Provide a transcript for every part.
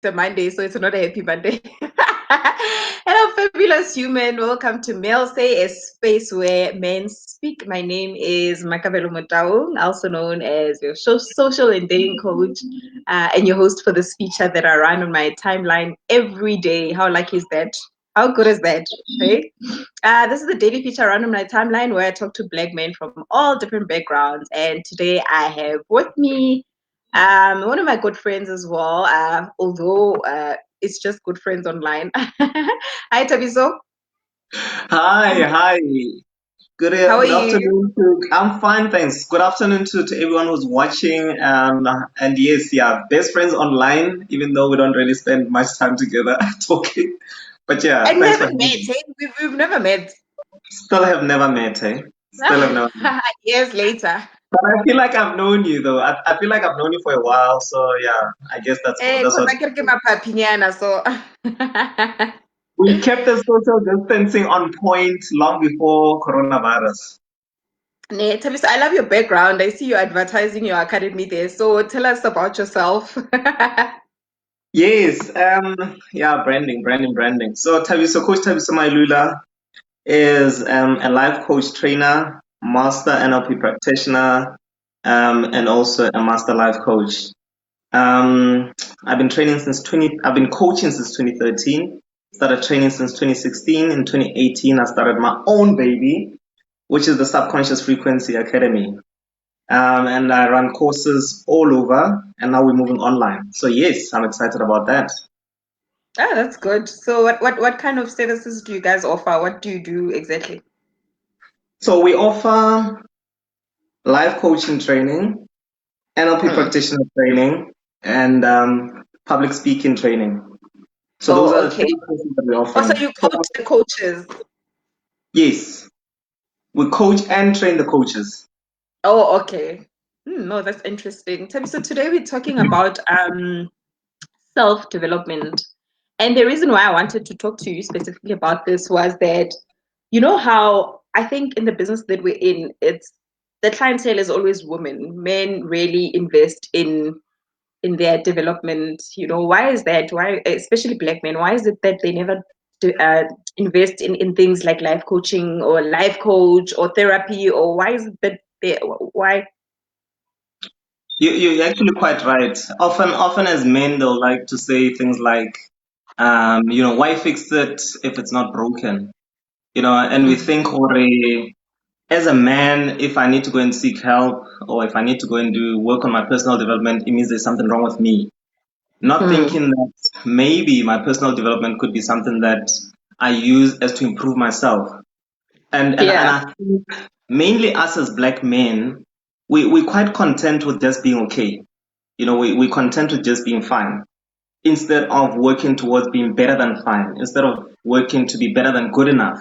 a Monday, so it's not a happy Monday. Hello, fabulous human. Welcome to Male Say, a space where men speak. My name is Makabelo Motaung, also known as your social and dating coach, and your host for this feature that I run on my timeline every day. How lucky is that? How good is that? Right? This is the daily feature I run on my timeline where I talk to black men from all different backgrounds. And today I have with me one of my good friends as well, although it's just good friends online. Hi, Thabiso. Hi. How are Good you? afternoon I'm fine, thanks. Good afternoon to everyone who's watching. And yes, yeah, best friends online, even though we don't really spend much time together talking. But yeah, And we thanks for haven't having met, me. eh? We've never met. Still have never met, eh? Still have never met. Years later. But I feel like I've known you though. I feel like I've known you for a while. So yeah, I guess that's Because what I can get my papinyana, so. we kept the social distancing on point long before coronavirus. Nee, Thabiso, I love your background. I see you advertising your academy there. So tell us about yourself. Yes, yeah, branding. So Coach Thabiso Mailula is a life coach trainer, master NLP practitioner, and also a master life coach. Um, I've been coaching since 2013. Started training since 2016. In 2018, I started my own baby, which is the Subconscious Frequency Academy. And I run courses all over, and now we're moving online. So yes, I'm excited about that. Ah, that's good. So what kind of services do you guys offer? What do you do exactly? So we offer life coaching training, NLP Mm. practitioner training, and public speaking training. So those Oh, are the okay. three courses that we're Oh, so offering. you coach the coaches. Yes, we coach and train the coaches. Oh, okay. No, that's interesting. So today we're talking about self-development. And the reason why I wanted to talk to you specifically about this was that you know how I think in the business that we're in, it's the clientele is always women. Men really invest in their development. You know, why is that? Why, especially black men, why is it that they never do, invest in things like life coaching or life coach or therapy? Or why is it that why? You're actually quite right. Often as men, they'll like to say things like, why fix it if it's not broken? And we Mm, think, or as a man, if I need to go and seek help or if I need to go and do work on my personal development, it means there's something wrong with me. Not mm, thinking that maybe my personal development could be something that I use as to improve myself. And yeah. I think mainly us as black men, we're quite content with just being okay. We're content with just being fine instead of working towards being better than fine, instead of working to be better than good enough.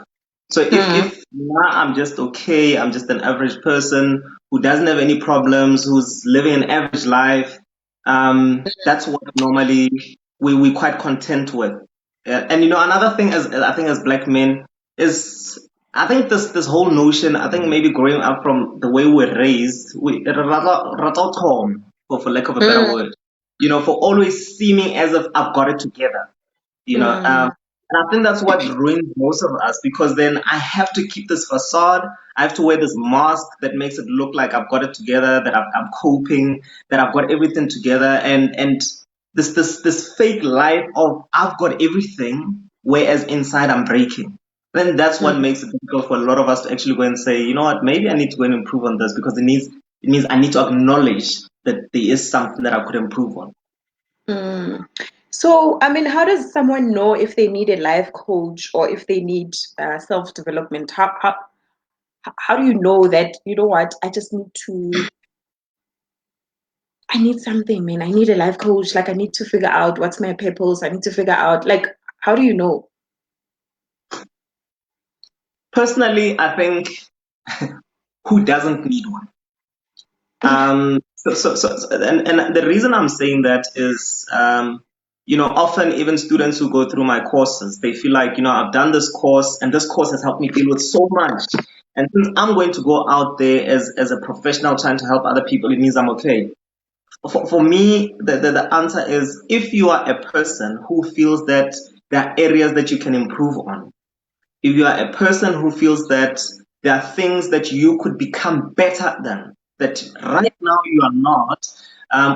So Mm, if now I'm just okay, I'm just an average person who doesn't have any problems, who's living an average life, that's what normally we quite content with. And another thing as I think as black men is I think this whole notion, I think maybe growing up from the way we're raised, for lack of a better mm, word, for always seeming as if I've got it together, mm, and I think that's what ruins most of us because then I have to keep this facade. I have to wear this mask that makes it look like I've got it together, that I'm coping, that I've got everything together, and this fake life of I've got everything, whereas inside I'm breaking. Then that's what mm. makes it difficult for a lot of us to actually go and say, you know what, maybe I need to go and improve on this because it means I need to acknowledge that there is something that I could improve on. Mm. So, I mean, how does someone know if they need a life coach or if they need self-development? How do you know that, you know what, I need something, man. I need a life coach. Like, I need to figure out what's my purpose. I need to figure out, like, how do you know? Personally, I think who doesn't need one? And the reason I'm saying that is, often even students who go through my courses, they feel like, I've done this course and this course has helped me deal with so much. And since I'm going to go out there as a professional trying to help other people, it means I'm okay. For me, the answer is if you are a person who feels that there are areas that you can improve on, if you are a person who feels that there are things that you could become better than, that Yeah. right now you are not,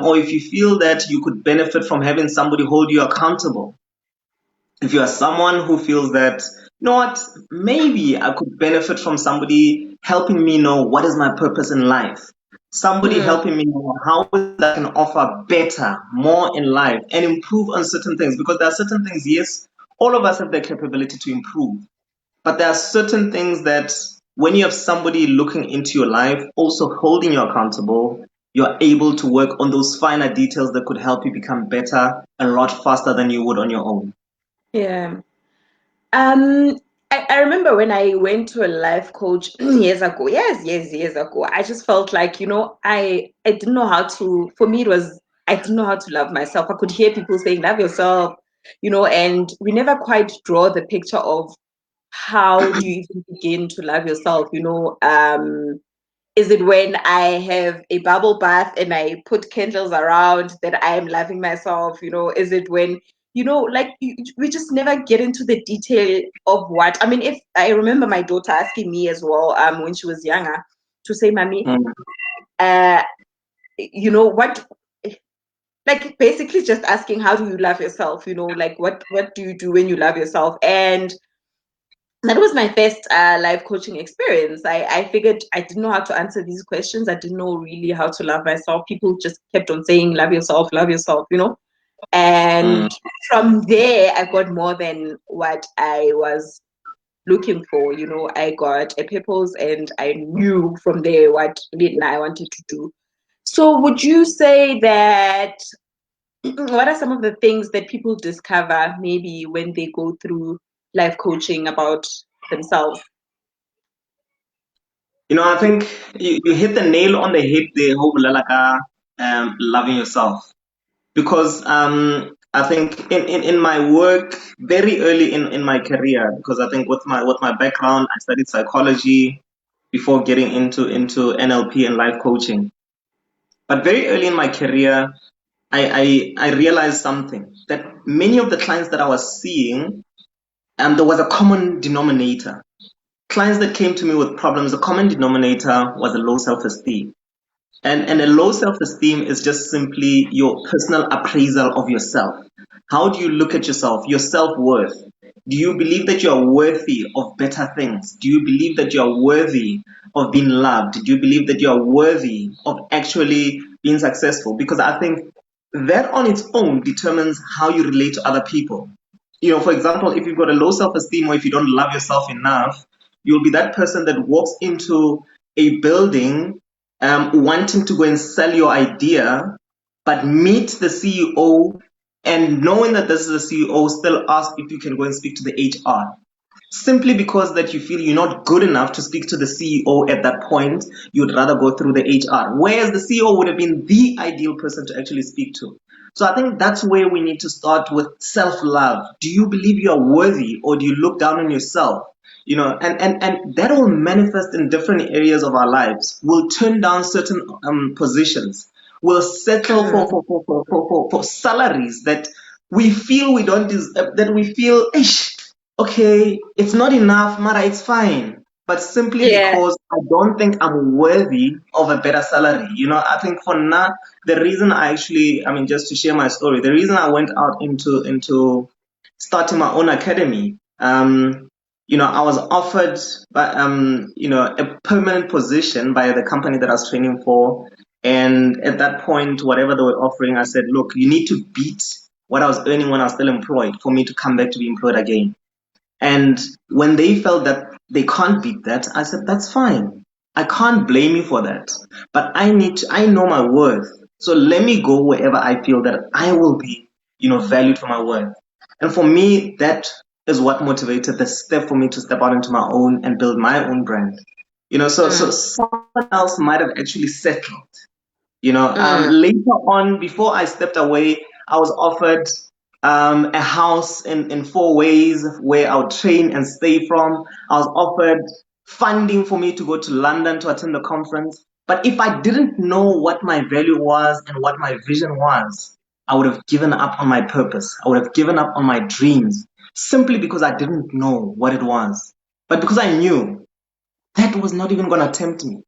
or if you feel that you could benefit from having somebody hold you accountable, if you are someone who feels that, you know what, maybe I could benefit from somebody helping me know what is my purpose in life, somebody Mm, helping me know how I can offer better, more in life, and improve on certain things. Because there are certain things, yes, all of us have the capability to improve. But there are certain things that when you have somebody looking into your life, also holding you accountable, you're able to work on those finer details that could help you become better a lot faster than you would on your own. yeah. Um, I remember when I went to a life coach years ago. Years ago. I just felt like, I didn't know how to, for me, it was, I didn't know how to love myself. I could hear people saying, love yourself, and we never quite draw the picture of how do you even begin to love yourself, is it when I have a bubble bath and I put candles around that I am loving myself? Is it when, we just never get into the detail of what, I mean, if I remember my daughter asking me as well, when she was younger, to say, Mommy, Mm, uh, what, like basically just asking, how do you love yourself? Like what do you do when you love yourself? And that was my first life coaching experience. I figured I didn't know how to answer these questions. I didn't know really how to love myself. People just kept on saying, love yourself. mm. And from there, I got more than what I was looking for. I got a purpose and I knew from there what I wanted to do. So, would you say that what are some of the things that people discover maybe when they go through life coaching about themselves? I think you hit the nail on the head there, ho bolela ka, loving yourself. Because I think in my work very early in my career, because I think with my background, I studied psychology before getting into NLP and life coaching. But very early in my career, I realized something that many of the clients that I was seeing, there was a common denominator. Clients that came to me with problems, the common denominator was a low self-esteem. And a low self-esteem is just simply your personal appraisal of yourself. How do you look at yourself, your self-worth? Do you believe that you are worthy of better things? Do you believe that you are worthy of being loved? Do you believe that you are worthy of actually being successful? Because I think that on its own determines how you relate to other people. For example, if you've got a low self-esteem or if you don't love yourself enough, you'll be that person that walks into a building wanting to go and sell your idea, but meet the CEO and knowing that this is the CEO, still ask if you can go and speak to the HR. Simply because that you feel you're not good enough to speak to the CEO at that point, you'd rather go through the HR. Whereas the CEO would have been the ideal person to actually speak to. So I think that's where we need to start with self-love. Do you believe you are worthy or do you look down on yourself? And that will manifest in different areas of our lives. We'll turn down certain positions. We'll settle Mm, for salaries that we feel we don't that we feel, ish, okay, it's not enough, Mara, it's fine. But simply yeah. because I don't think I'm worthy of a better salary. I think for now, the reason just to share my story, the reason I went out into starting my own academy, I was offered a permanent position by the company that I was training for. And at that point, whatever they were offering, I said, look, you need to beat what I was earning when I was still employed for me to come back to be employed again. And when they felt that they can't beat that, I said, that's fine. I can't blame you for that. But I know my worth. So let me go wherever I feel that I will be, valued for my worth. And for me, that is what motivated the step for me to step out into my own and build my own brand. So Mm, someone else might have actually settled. mm, Later on, before I stepped away, I was offered a house in four ways where I would train and stay from. I was offered funding for me to go to London to attend the conference. But if I didn't know what my value was and what my vision was, I would have given up on my purpose. I would have given up on my dreams simply because I didn't know what it was. But because I knew, that was not even going to tempt me.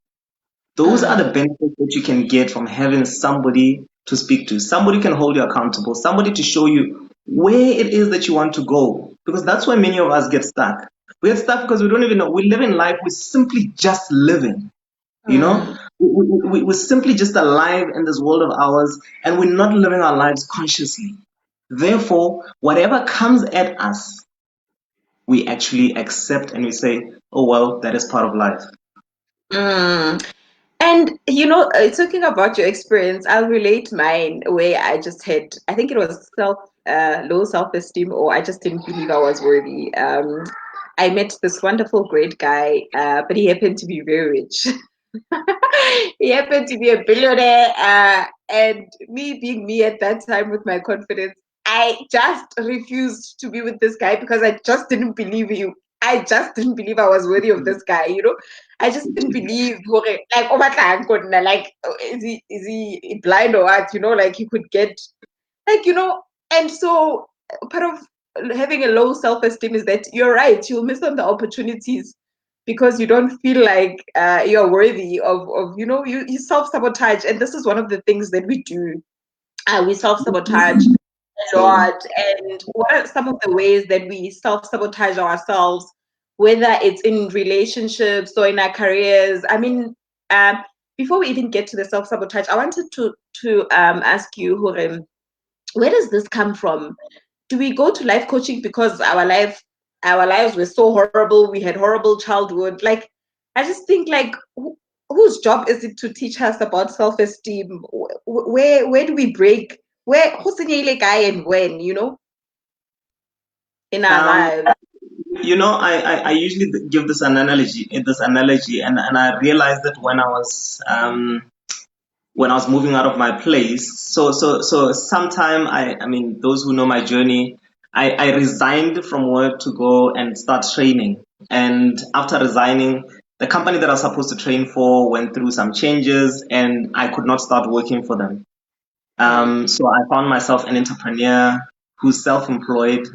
Those are the benefits that you can get from having somebody to speak to. Somebody can hold you accountable, somebody to show you where it is that you want to go. Because that's where many of us get stuck. We get stuck because we don't even know. We live in life, we're simply just living. You know, we're simply just alive in this world of ours, and we're not living our lives consciously. Therefore, whatever comes at us, we actually accept and we say, oh, well, that is part of life. Mm. And talking about your experience, I'll relate mine where I just had, I think it was low self-esteem, or I just didn't believe I was worthy. I met this wonderful, great guy, but he happened to be very rich. He happened to be a billionaire, and me being me at that time with my confidence, I just refused to be with this guy because I just didn't believe you. I just didn't believe I was worthy of this guy. I just didn't believe like oh my god, like is he blind or what? Like he could get like and so part of having a low self-esteem is that you're right, you'll miss on the opportunities because you don't feel like you're worthy of you self-sabotage, and this is one of the things that we do. We self-sabotage a So, lot. And what are some of the ways that we self-sabotage ourselves, whether it's in relationships or in our careers? I mean, um, before we even get to the self-sabotage, I wanted to ask you, Hurem, where does this come from? Do we go to life coaching because our lives were so horrible, we had horrible childhood? Like, I just think like whose job is it to teach us about self-esteem? Where do we break? Who's the guy and when, in our um, lives? I usually give this analogy, and I realized that when I was moving out of my place. So sometime I mean, those who know my journey, I resigned from work to go and start training. And after resigning, the company that I was supposed to train for went through some changes, and I could not start working for them. Mm, So I found myself an entrepreneur who's self-employed,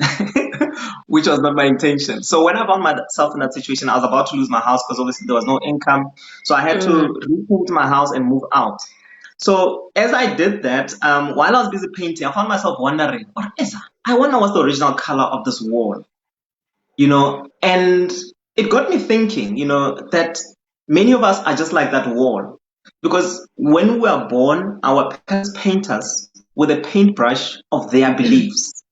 which was not my intention. So when I found myself in that situation, I was about to lose my house because obviously there was no income. So I had mm, to repaint my house and move out. So as I did that, while I was busy painting, I found myself wondering, what is that? I wonder what's the original color of this wall, and it got me thinking, that many of us are just like that wall. Because when we are born, our parents paint us with a paintbrush of their beliefs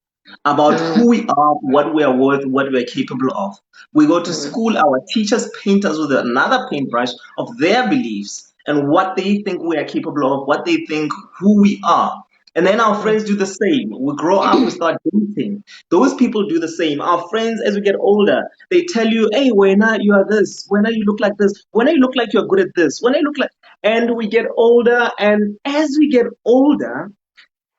about mm, who we are, what we are worth, what we're capable of. We go to mm, school, our teachers paint us with another paintbrush of their beliefs and what they think we are capable of, what they think who we are. And then our mm, friends do the same. We grow up, we start dating. Those people do the same. Our friends, as we get older, they tell you, hey, when you are this, when you look like this, when you look like you're good at this, when you look like, and we get older. And as we get older,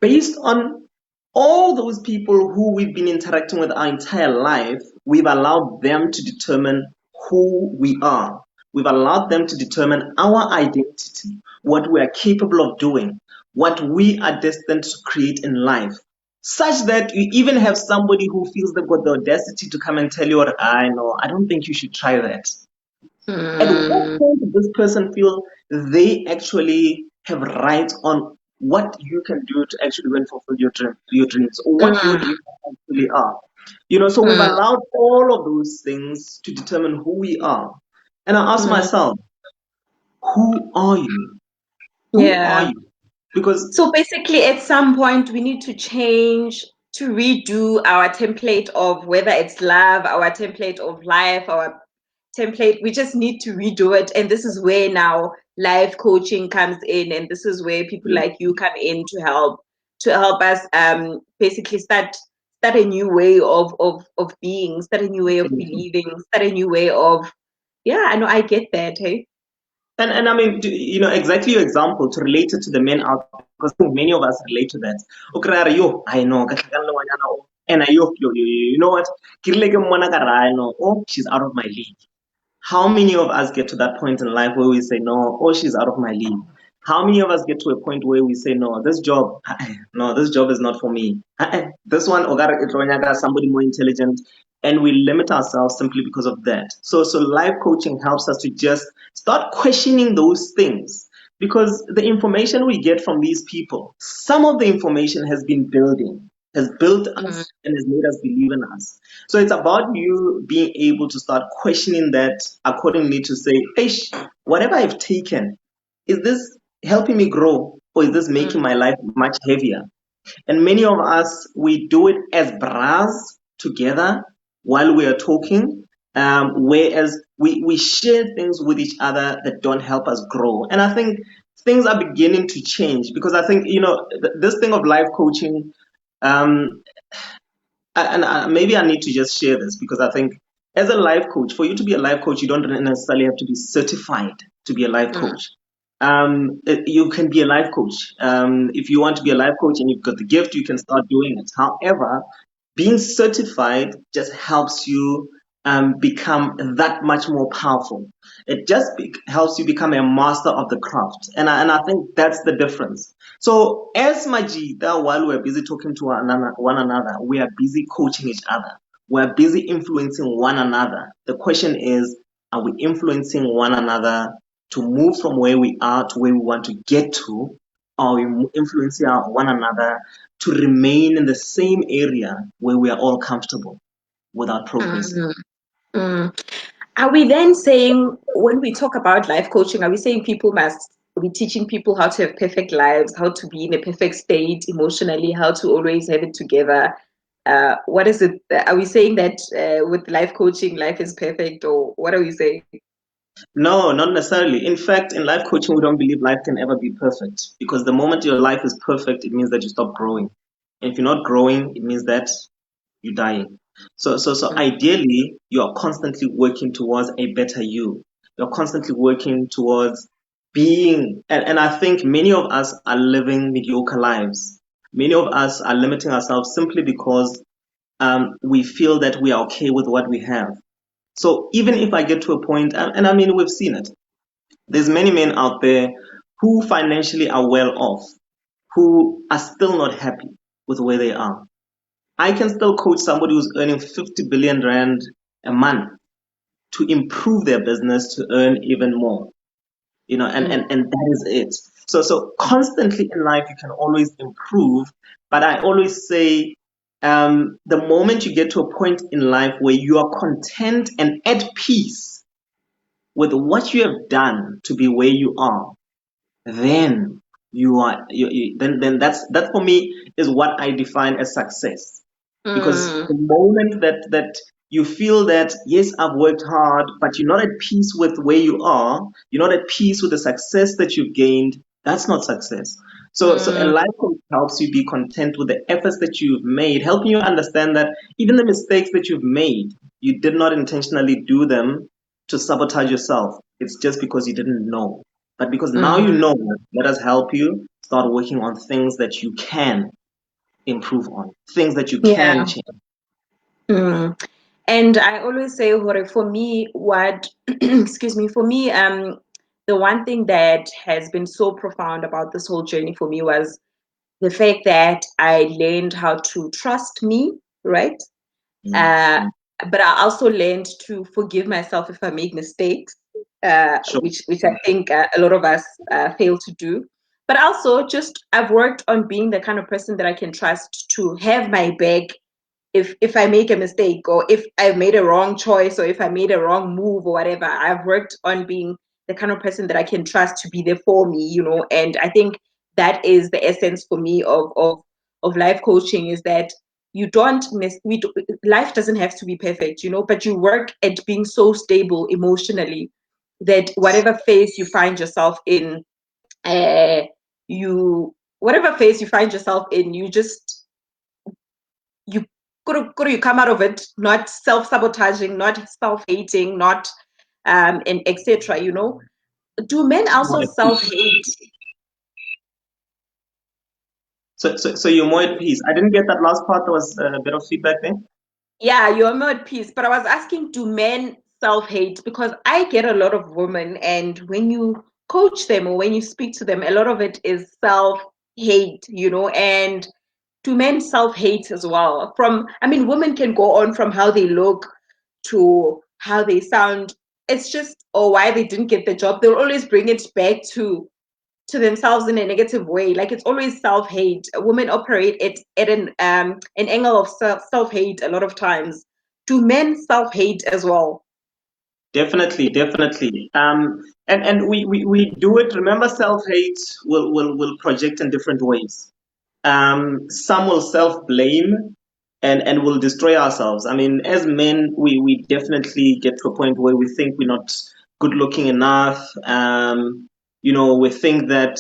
based on all those people who we've been interacting with our entire life, we've allowed them to determine who we are. We've allowed them to determine our identity, what we are capable of doing, what we are destined to create in life. Such that you even have somebody who feels they've got the audacity to come and tell you, what I know, I don't think you should try that. At what mm, point does this person feel they actually have rights on what you can do to actually go and fulfill your dreams, or what your mm, dreams actually are? So we've mm, allowed all of those things to determine who we are. And I ask mm. myself, who are you? Who are Yeah. you? Because So basically, at some point, we need to change to redo our template of whether it's love, our template of life, our template. We just need to redo it. And this is where now life coaching comes in. And this is where people like you come in to help us basically start a new way of being, start a new way of believing, start a new way of yeah, I know I get that, hey. and I mean, exactly your example to relate it to the men out there, because many of us relate to that. Okay, yo, I know, and I yo, you know what? Kirleke mwana ka ra, I know, oh, she's out of my league. How many of us get to that point in life where we say, no, oh, she's out of my league? How many of us get to a point where we say, no, this job, no, this job is not for me. This one, Ogara Itronyaga, somebody more intelligent. And we limit ourselves simply because of that. So life coaching helps us to just start questioning those things, because the information we get from these people, some of the information has been building, has built Mm, us and has made us believe in us. So it's about you being able to start questioning that accordingly, to say, hey, whatever I've taken, is this helping me grow, or is this mm, making my life much heavier? And many of us, we do it as bras together while we are talking, whereas we share things with each other that don't help us grow. And I think things are beginning to change, because I think, this thing of life coaching, um, and maybe I need to just share this, because I think as a life coach, for you to be a life coach, you don't necessarily have to be certified to be a life mm, coach. You can be a life coach. If you want to be a life coach and you've got the gift, you can start doing it. However, being certified just helps you become that much more powerful. It just helps you become a master of the craft. And I think that's the difference. So as Majida, while we're busy talking to one another, we are busy coaching each other. We're busy influencing one another. The question is, are we influencing one another to move from where we are to where we want to get to? Or are we influencing one another to remain in the same area where we are all comfortable without progressing? mm, mm. Are we then saying, when we talk about life coaching, are we saying people must be teaching people how to have perfect lives, how to be in a perfect state emotionally, how to always have it together? What is it? Are we saying that with life coaching, life is perfect, or what are we saying? No, not necessarily. In fact, in life coaching, we don't believe life can ever be perfect, because the moment your life is perfect, it means that you stop growing. And if you're not growing, it means that you're dying. So ideally, you are constantly working towards a better you. You're constantly working towards being, and I think many of us are living mediocre lives. Many of us are limiting ourselves simply because we feel that we are okay with what we have. So even if I get to a point, and I mean, we've seen it. There's many men out there who financially are well off, who are still not happy with where they are. I can still coach somebody who's earning 50 billion rand a month to improve their business to earn even more. And that is it. So constantly in life you can always improve, but I always say, the moment you get to a point in life where you are content and at peace with what you have done to be where you are, then then that for me is what I define as success. Because Mm, the moment that you feel that, yes, I've worked hard, but you're not at peace with where you are, you're not at peace with the success that you've gained, that's not success. So a mm, life coach helps you be content with the efforts that you've made, helping you understand that even the mistakes that you've made, you did not intentionally do them to sabotage yourself. It's just because you didn't know. But because now you mm. know, let us help you start working on things that you can improve on, things that you can Yeah. change. Mm. And I always say, Hore, for me, excuse me, for me, the one thing that has been so profound about this whole journey for me was the fact that I learned how to trust me, right? Mm, Uh, mm, but I also learned to forgive myself if I make mistakes, sure. which I think a lot of us fail to do. But also, just I've worked on being the kind of person that I can trust to have my back if I make a mistake, or if I've made a wrong choice, or if I made a wrong move or whatever. I've worked on being the kind of person that I can trust to be there for me. And I think that is the essence for me of life coaching, is that you don't miss we do, life doesn't have to be perfect, but you work at being so stable emotionally that whatever phase you find yourself in, uh you whatever phase you find yourself in, you could you come out of it not self-sabotaging, not self-hating, not and etc. Do men More also at peace. self-hate? So you're more at peace. I didn't get that last part. There was a bit of feedback there. Yeah, you're more at peace, but I was asking, do men self-hate? Because I get a lot of women, and when you coach them or when you speak to them, a lot of it is self-hate, and do men self-hate as well? I mean, women can go on from how they look to how they sound. It's just, or why they didn't get the job. They'll always bring it back to themselves in a negative way. Like it's always self-hate. Women operate at an angle of self-hate a lot of times. Do men self-hate as well? Definitely, definitely. And we do it. Remember, self-hate will project in different ways. Some will self-blame and will destroy ourselves. I mean, as men, we definitely get to a point where we think we're not good looking enough. We think that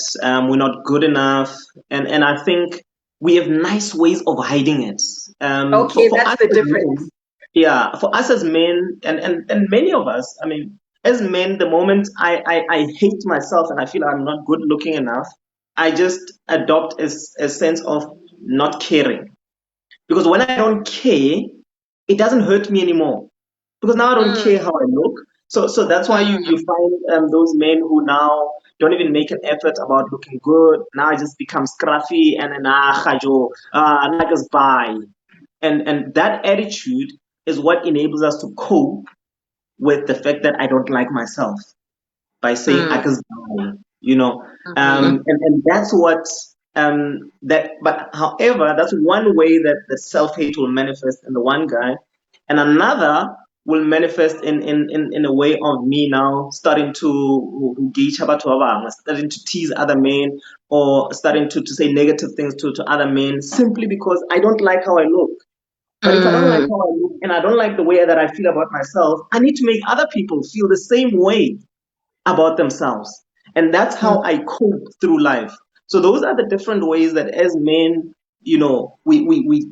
we're not good enough, and I think we have nice ways of hiding it. Okay, For that's us the as difference. men, yeah, for us as men, and many of us, I mean, as men, the moment I hate myself and I feel I'm not good looking enough, I just adopt a sense of not caring. Because when I don't care, it doesn't hurt me anymore. Because now I don't Mm, care how I look. So that's why you mm, find those men who now don't even make an effort about looking good. Now I just become scruffy and then hajo, niggas buy. And that attitude is what enables us to cope with the fact that I don't like myself by saying mm, Akazai. mm, And that's what but however, that's one way that the self-hate will manifest in the one guy, and another will manifest in a way of me now starting to gauge about starting to tease other men or starting to say negative things to other men simply because I don't like how I look. But if I don't like mm, how I look and I don't like the way that I feel about myself, I need to make other people feel the same way about themselves. And that's how mm. I cope through life. So those are the different ways that as men, we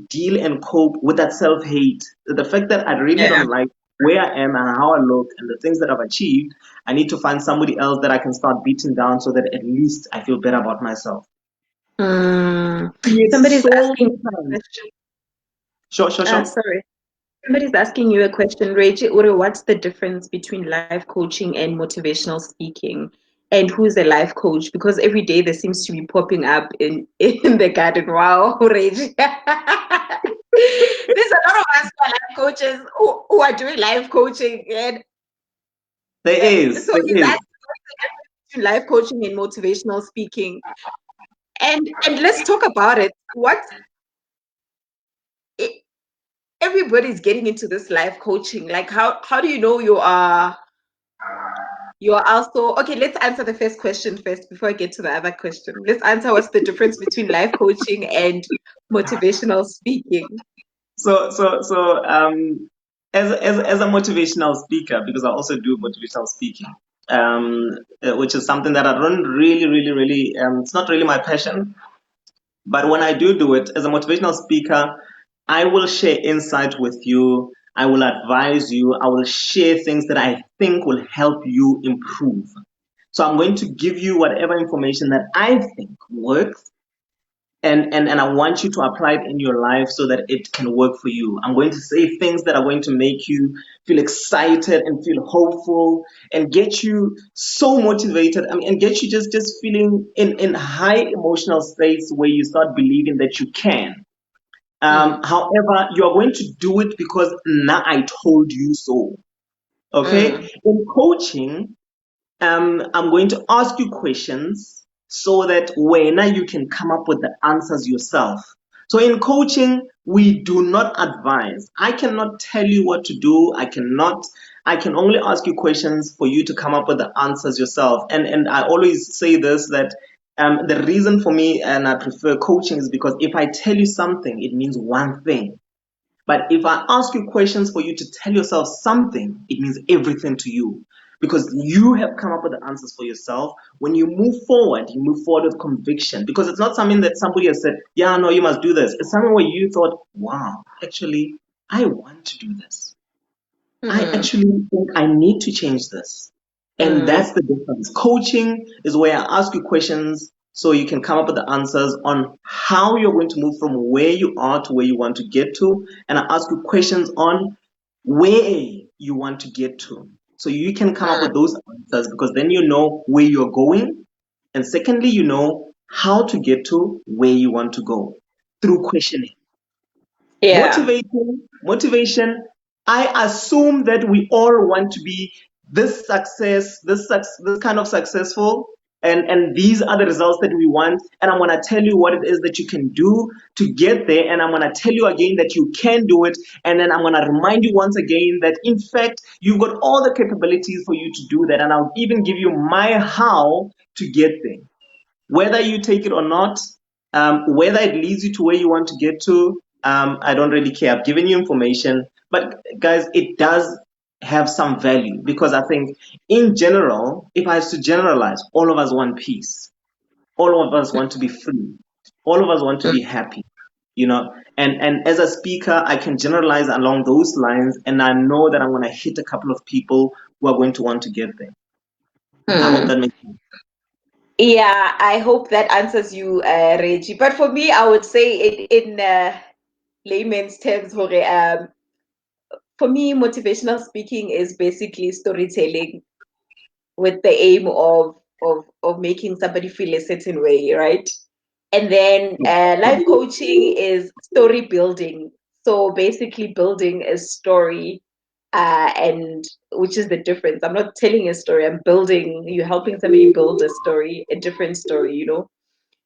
deal and cope with that self-hate. The fact that I really Yeah. don't like where I am and how I look and the things that I've achieved, I need to find somebody else that I can start beating down so that at least I feel better about myself. Mm. It's Somebody's so asking many a times. question. Sure, sure, sure. Sorry. Somebody's asking you a question, Rachel. What's the difference between life coaching and motivational speaking? And who's a life coach? Because every day there seems to be popping up in the garden. Wow, Rachel. There's a lot of us who are life coaches who are doing life coaching. And There is, so there he's is. asking what's the difference between life coaching and motivational speaking. And let's talk about it. E- Everybody's getting into this life coaching. Like how do you know you're also okay? Let's answer the first question first before I get to the other question. Let's answer what's the difference between life coaching and motivational speaking. So as a motivational speaker, because I also do motivational speaking, which is something that I don't really, it's not really my passion. But when I do it as a motivational speaker, I will share insight with you. I will advise you. I will share things that I think will help you improve. So I'm going to give you whatever information that I think works, and I want you to apply it in your life so that it can work for you. I'm going to say things that are going to make you feel excited and feel hopeful and get you so motivated. I mean, and get you just feeling in high emotional states where you start believing that you can. Mm, However, you are going to do it because now I told you so. Okay? mm, In coaching, I'm going to ask you questions so that when you can come up with the answers yourself. So in coaching, we do not advise. I cannot tell you what to do. I can only ask you questions for you to come up with the answers yourself. And I always say this that the reason for me and I prefer coaching is because if I tell you something, it means one thing. But if I ask you questions for you to tell yourself something, it means everything to you because you have come up with the answers for yourself. When you move forward with conviction because it's not something that somebody has said, yeah, no, you must do this. It's something where you thought, wow, actually, I want to do this. I mm, actually think I need to change this. And mm, that's the difference. Coaching is where I ask you questions so you can come up with the answers on how you're going to move from where you are to where you want to get to. And I ask you questions on where you want to get to. So you can come up with those answers because then you know where you're going. And secondly, you know how to get to where you want to go through questioning. Yeah. Motivation. I assume that we all want to be this kind of successful, and these are the results that we want. And I'm gonna tell you what it is that you can do to get there, and I'm gonna tell you again that you can do it, and then I'm gonna remind you once again that in fact you've got all the capabilities for you to do that, and I'll even give you my how to get there. Whether you take it or not, whether it leads you to where you want to get to, I don't really care. I've given you information, but guys, it does have some value because I think, in general, if I was to generalize, all of us want peace. All of us want to be free. All of us want to be happy. And as a speaker, I can generalize along those lines, and I know that I'm going to hit a couple of people who are going to want to get there. I hope Hmm. that makes sense. Yeah, I hope that answers you, Reggie. But for me, I would say in layman's terms, for me, motivational speaking is basically storytelling with the aim of making somebody feel a certain way, right? And then life coaching is story building. So basically, building a story, and which is the difference. I'm not telling a story. I'm building. You're helping somebody build a story, a different story.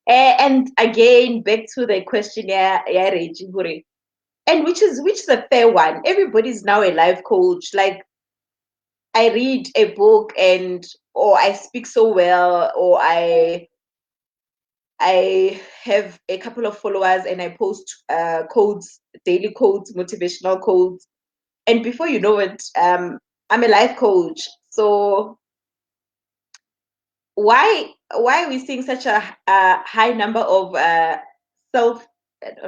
And again, back to the question, yeah, Reggie, and which is a fair one. Everybody's now a life coach. Like I read a book and or I speak so well or I have a couple of followers and I post codes, daily codes, motivational codes, and before you know it, I'm a life coach. So why are we seeing such a high number of self?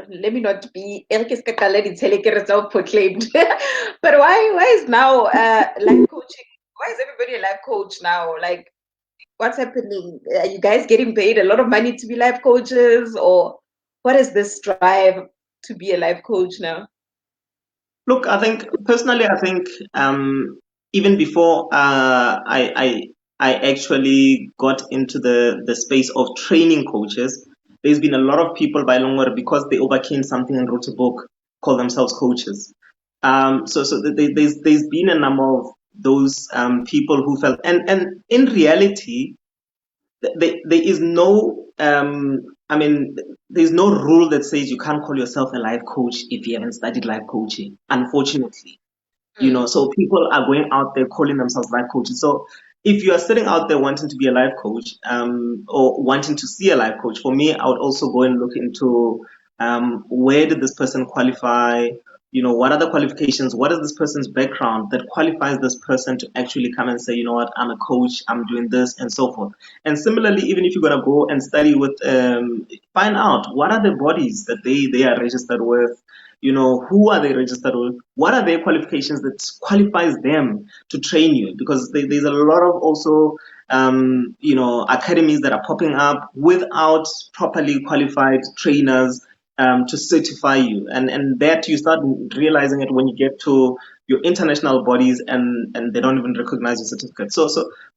Let me not be self-proclaimed, but why is now life coaching? Why is everybody a life coach now? Like, what's happening? Are you guys getting paid a lot of money to be life coaches, or what is this drive to be a life coach now? Look, I think even before I actually got into the space of training coaches, there's been a lot of people by longer because they overcame something and wrote a book, call themselves coaches. There's been a number of those people who felt, and in reality, there is no there's no rule that says you can't call yourself a life coach if you haven't studied life coaching, unfortunately. So people are going out there calling themselves life coaches. So if you are sitting out there wanting to be a life coach, or wanting to see a life coach, for me, I would also go and look into where did this person qualify. What are the qualifications? What is this person's background that qualifies this person to actually come and say, you know what, I'm a coach, I'm doing this, and so forth. And similarly, even if you're gonna go and study with, find out what are the bodies that they are registered with. Who are they registered with? What are their qualifications that qualifies them to train you? Because there's a lot of also academies that are popping up without properly qualified trainers to certify you, and that you start realizing it when you get to your international bodies, and they don't even recognize your certificate. So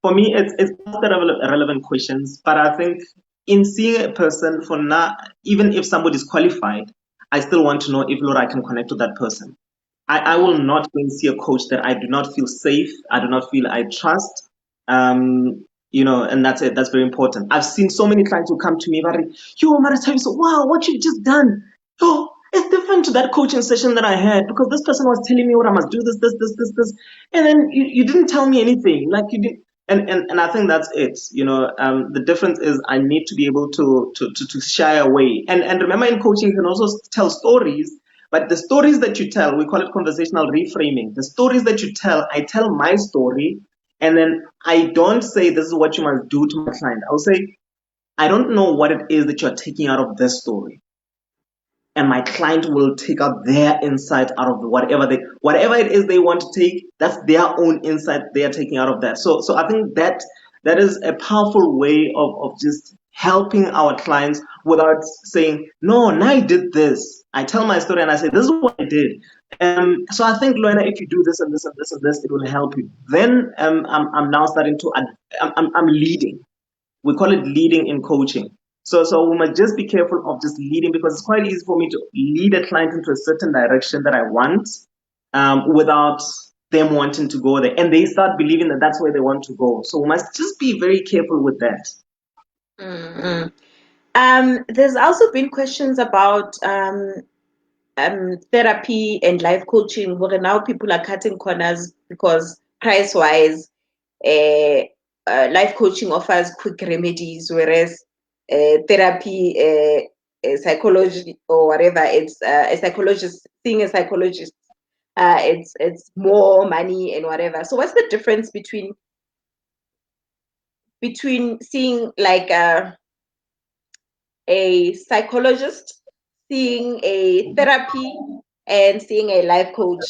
for me, it's not the relevant questions, but I think in seeing a person for now, even if somebody is qualified, I still want to know if, Lord, I can connect to that person. I will not go and see a coach that I do not feel safe, I do not feel I trust. And that's it. That's very important. I've seen so many clients who come to me, but yo, Maratha, so wow, what you just done. Yo, it's different to that coaching session that I had because this person was telling me what I must do, this. And then you didn't tell me anything. Like you did. And I think that's it. The difference is I need to be able to shy away. And remember, in coaching, you can also tell stories, but the stories that you tell, we call it conversational reframing. The stories that you tell, I tell my story, and then I don't say this is what you must do to my client. I'll say, I don't know what it is that you're taking out of this story, and my client will take out their insight out of whatever it is they want to take. That's their own insight they are taking out of that. So I think that is a powerful way of just helping our clients without saying, no, now I did this. I tell my story and I say, this is what I did. So I think, Luena, if you do this and this and this and this, it will help you. Then I'm now starting to, I'm leading. We call it leading in coaching. So we must just be careful of just leading, because it's quite easy for me to lead a client into a certain direction that I want, without them wanting to go there, and they start believing that that's where they want to go. So we must just be very careful with that. Mm-hmm. There's also been questions about therapy and life coaching, where now people are cutting corners because price-wise, uh, life coaching offers quick remedies, whereas therapy, psychology or whatever, it's a psychologist, seeing a psychologist, it's more money and whatever. So what's the difference between seeing like a psychologist, seeing a therapy, and seeing a life coach?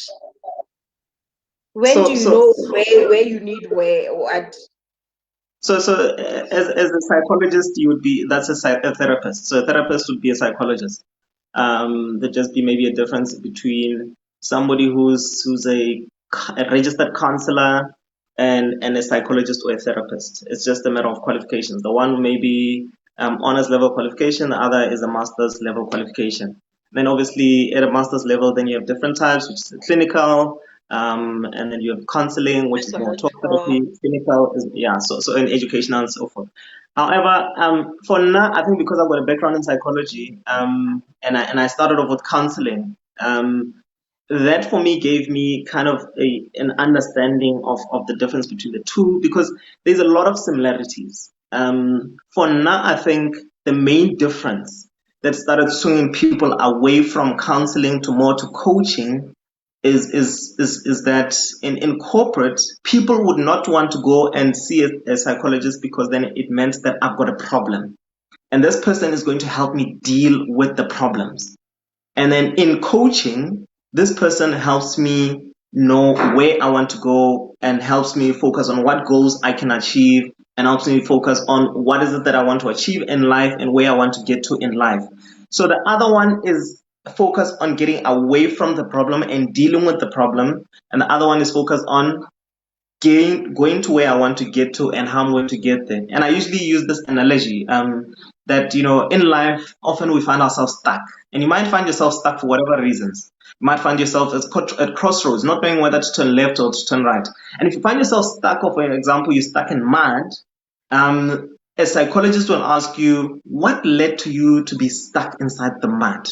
When do So you so know where you need where or what? as a psychologist, you would be, that's a therapist. So a therapist would be a psychologist. There'd just be maybe a difference between somebody who's a registered counselor and a psychologist or a therapist. It's just a matter of qualifications. The one may be honors level qualification, the other is a master's level qualification. Then obviously at a master's level, then you have different types, which is clinical, and then you have counseling, which is more talk Psychological. therapy. Clinical is, yeah, so in educational and so forth. However, for now, I think because I've got a background in psychology, and I started off with counseling, that for me gave me kind of an understanding of the difference between the two, because there's a lot of similarities. For now, I think the main difference that started swinging people away from counseling to more to coaching is that in corporate, people would not want to go and see a psychologist, because then it meant that I've got a problem and this person is going to help me deal with the problems. And then in coaching, this person helps me know where I want to go and helps me focus on what goals I can achieve and helps me focus on what is it that I want to achieve in life and where I want to get to in life. So the other one is focused on getting away from the problem and dealing with the problem. And the other one is focused on going to where I want to get to and how I'm going to get there. And I usually use this analogy, that in life often we find ourselves stuck, and you might find yourself stuck for whatever reasons. You might find yourself at crossroads, not knowing whether to turn left or to turn right. And if you find yourself stuck, or for example, you're stuck in mud, a psychologist will ask you, what led to you to be stuck inside the mud?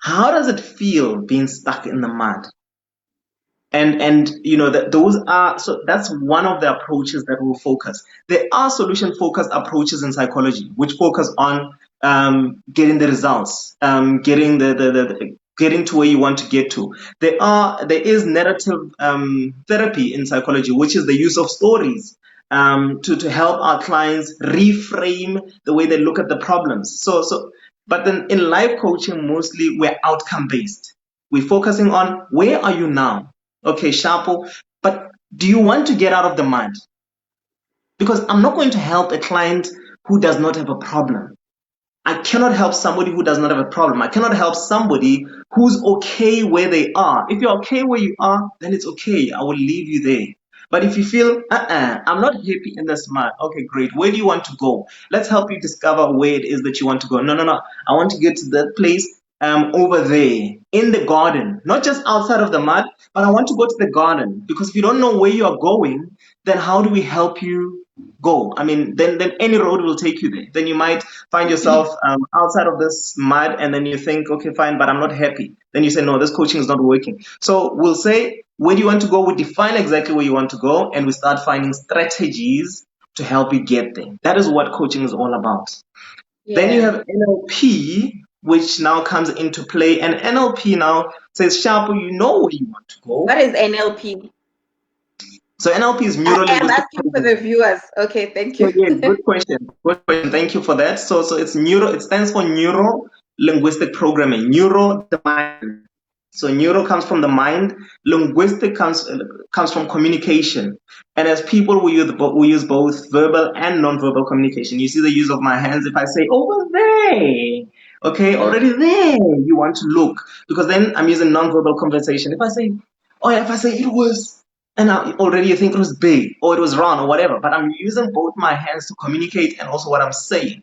How does it feel being stuck in the mud? And that those are, so that's one of the approaches that will focus. There are solution focused approaches in psychology which focus on getting the results, getting getting to where you want to get to. There is narrative therapy in psychology, which is the use of stories, to help our clients reframe the way they look at the problems. But then in life coaching, mostly we're outcome based. We're focusing on, where are you now? Okay, Sharpo, but do you want to get out of the mud? Because I'm not going to help a client who does not have a problem. I cannot help somebody who does not have a problem. I cannot help somebody who's okay where they are. If you're okay where you are, then it's okay. I will leave you there. But if you feel, I'm not happy in this mud, okay, great. Where do you want to go? Let's help you discover where it is that you want to go. No, no, no. I want to get to that place over there in the garden, not just outside of the mud, but I want to go to the garden. Because if you don't know where you are going, then how do we help you go? I mean, then any road will take you there. Then you might find yourself outside of this mud, and then you think, okay, fine, but I'm not happy. Then you say, no, this coaching is not working. So we'll say, where do you want to go? We define exactly where you want to go, and we start finding strategies to help you get there. That is what coaching is all about. Then you Yeah. have NLP, which now comes into play, and NLP now says, Sharpo, you know where you want to go. What is NLP? So NLP is I neuro am linguistic asking for the programming. viewers. Okay, thank So you. yeah, good question. Good question. Thank you for that. So it's neuro. It stands for neuro linguistic programming. Neuro, the mind. So neuro comes from the mind. Linguistic comes from communication. And as people, we use both verbal and non-verbal communication. You see the use of my hands. If I say over there, Okay, already there you want to look, because then I'm using non-verbal conversation. If I say, oh yeah, if I say it was, and already you think it was big or it was round or whatever, but I'm using both my hands to communicate and also what I'm saying.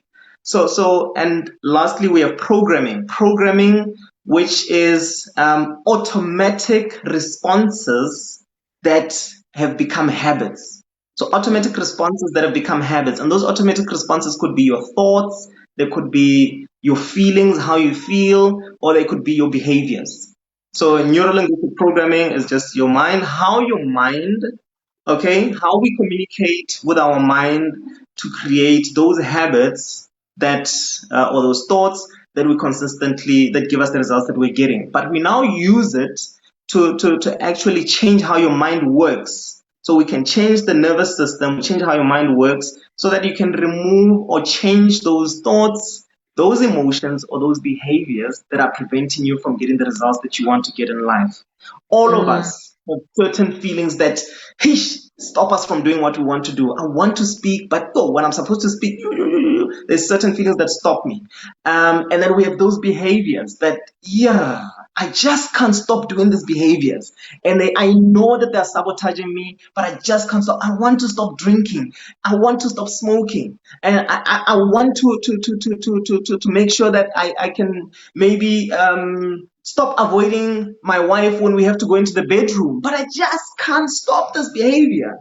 And lastly, we have programming. Programming, which is automatic responses that have become habits. So automatic responses that have become habits, and those automatic responses could be your thoughts, they could be your feelings, how you feel, or they could be your behaviors. So neurolinguistic programming is just your mind, how your mind, okay, how we communicate with our mind to create those habits that, or those thoughts that we consistently, that give us the results that we're getting. But we now use it to actually change how your mind works. So we can change the nervous system, change how your mind works, so that you can remove or change those thoughts, those emotions, or those behaviors that are preventing you from getting the results that you want to get in life. All of Mm, us have certain feelings that stop us from doing what we want to do. I want to speak, but oh, when I'm supposed to speak, there's certain feelings that stop me. And then we have those behaviors that, yeah, I just can't stop doing these behaviors. And I know that they're sabotaging me, but I just can't stop. I want to stop drinking. I want to stop smoking. And I want to make sure that I can maybe stop avoiding my wife when we have to go into the bedroom. But I just can't stop this behavior.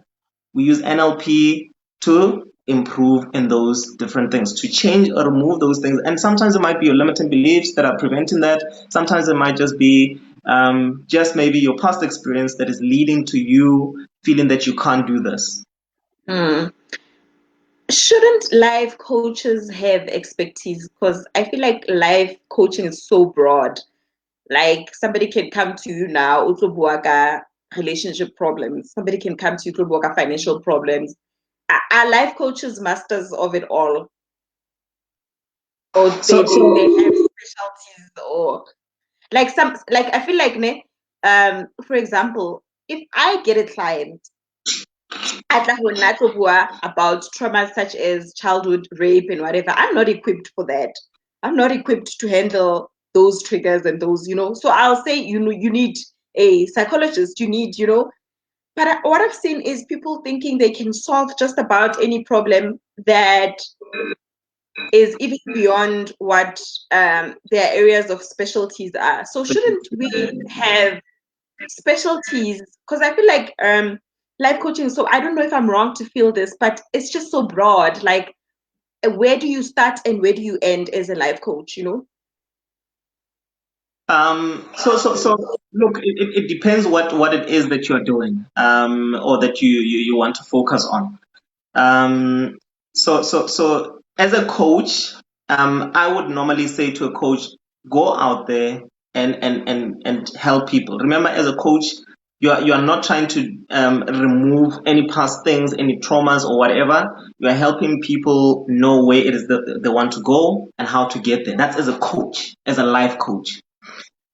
We use NLP to improve in those different things, to change or remove those things. And sometimes it might be your limiting beliefs that are preventing that. Sometimes it might just be just maybe your past experience that is leading to you feeling that you can't do this. mm. Shouldn't life coaches have expertise? Because I feel like life coaching is so broad. Like somebody can come to you now, utobuaka relationship problems. Somebody can come to you, utobuaka financial problems. Are life coaches masters of it all, or So, they so have specialties, or like some like I feel like ne, for example, if I get a client about traumas such as childhood rape and whatever, I'm not equipped for that. I'm not equipped to handle those triggers and those, So I'll say, you need a psychologist, but what I've seen is people thinking they can solve just about any problem that is even beyond what their areas of specialties are. So shouldn't we have specialties? Because I feel like life coaching, so I don't know if I'm wrong to feel this, but it's just so broad. Like, where do you start and where do you end as a life coach? so look, it depends what it is that you're doing, or that you want to focus on. Um, so as a coach, I would normally say to a coach, go out there and help people. Remember, as a coach, you are not trying to remove any past things, any traumas or whatever. You are helping people know where it is that they want to go and how to get there. That's as a coach, as a life coach.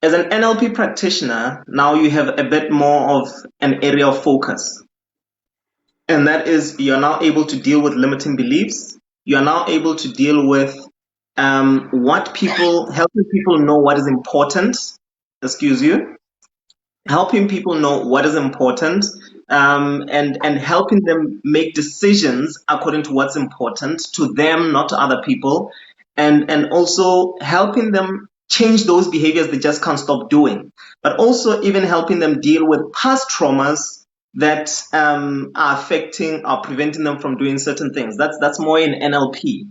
As an NLP practitioner, now you have a bit more of an area of focus, and that is you're now able to deal with limiting beliefs. You're now able to deal with helping people know what is important. Excuse you, helping people know what is important, and helping them make decisions according to what's important to them, not to other people, and also helping them change those behaviors they just can't stop doing, but also even helping them deal with past traumas that are affecting or preventing them from doing certain things. That's more in NLP.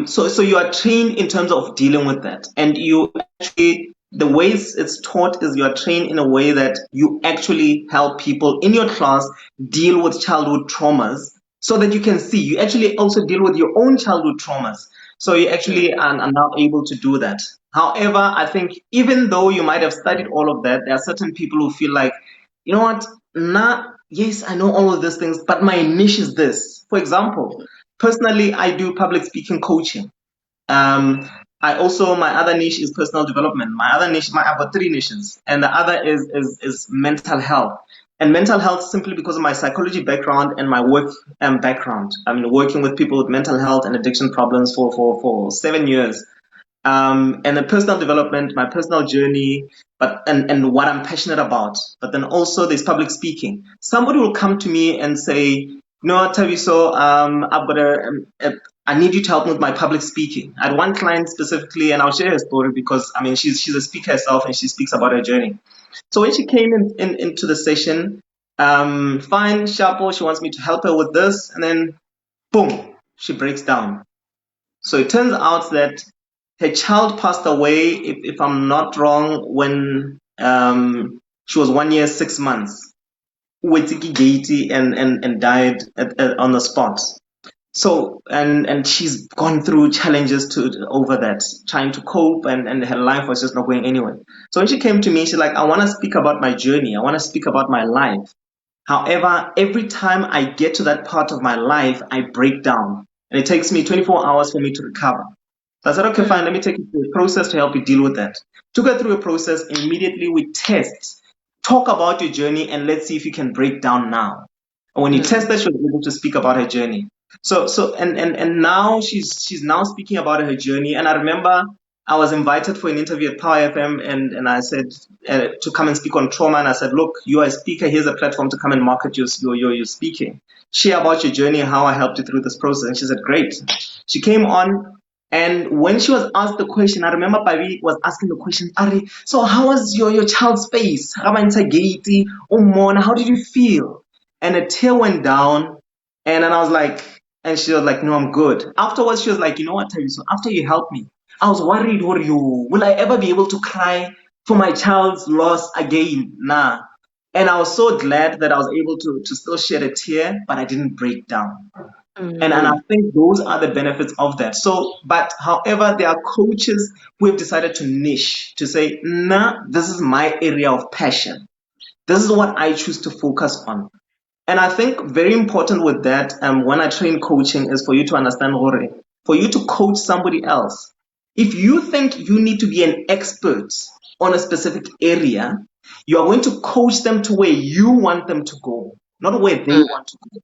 So you are trained in terms of dealing with that, and you actually, the ways it's taught is you are trained in a way that you actually help people in your class deal with childhood traumas, so that you can see you actually also deal with your own childhood traumas. So you actually are now able to do that. However, I think even though you might have studied all of that, there are certain people who feel like, you know what, nah, yes, I know all of these things, but my niche is this. For example, personally, I do public speaking coaching. Um, my other niche is personal development. My other niche, I've got three niches, and the other is mental health. And mental health simply because of my psychology background and my work background. I mean, working with people with mental health and addiction problems for 7 years. and the personal development, my personal journey, but and what I'm passionate about. But then also there's public speaking. Somebody will come to me and say, "No, Taviso, I've got I need you to help me with my public speaking." I had one client specifically, and I'll share her story because I mean she's a speaker herself and she speaks about her journey. So when she came into the session, fine, Shapo, she wants me to help her with this, and then boom, she breaks down. So it turns out that her child passed away, if I'm not wrong, when she was 1 year, 6 months, with Gate and died on the spot. So and she's gone through challenges over that, trying to cope, and her life was just not going anywhere. So when she came to me, she's like, I want to speak about my journey. I want to speak about my life. However, every time I get to that part of my life, I break down. And it takes me 24 hours for me to recover. So I said, okay, fine, let me take you through a process to help you deal with that. Took her through a process. Immediately we test, talk about your journey, and let's see if you can break down now. And when you test that, she was able to speak about her journey. And now she's now speaking about her journey. And I remember I was invited for an interview at Power FM, and I said to come and speak on trauma. And I said, look, you are a speaker. Here's a platform to come and market your speaking. Share about your journey, how I helped you through this process. And she said, great. She came on, and when she was asked the question, I remember Pavi was asking the question, Ari, so how was your child's face? How did you feel? And a tear went down, and then I was like, and she was like, no, I'm good. Afterwards, she was like, you know what, Taviso, after you helped me, I was worried, will I ever be able to cry for my child's loss again? Nah. And I was so glad that I was able to still shed a tear, but I didn't break down. And I think those are the benefits of that. So, but however, there are coaches who have decided to niche, to say, nah, this is my area of passion. This is what I choose to focus on. And I think very important with that, when I train coaching, is for you to understand, Hore, for you to coach somebody else. If you think you need to be an expert on a specific area, you are going to coach them to where you want them to go, not where they want to go.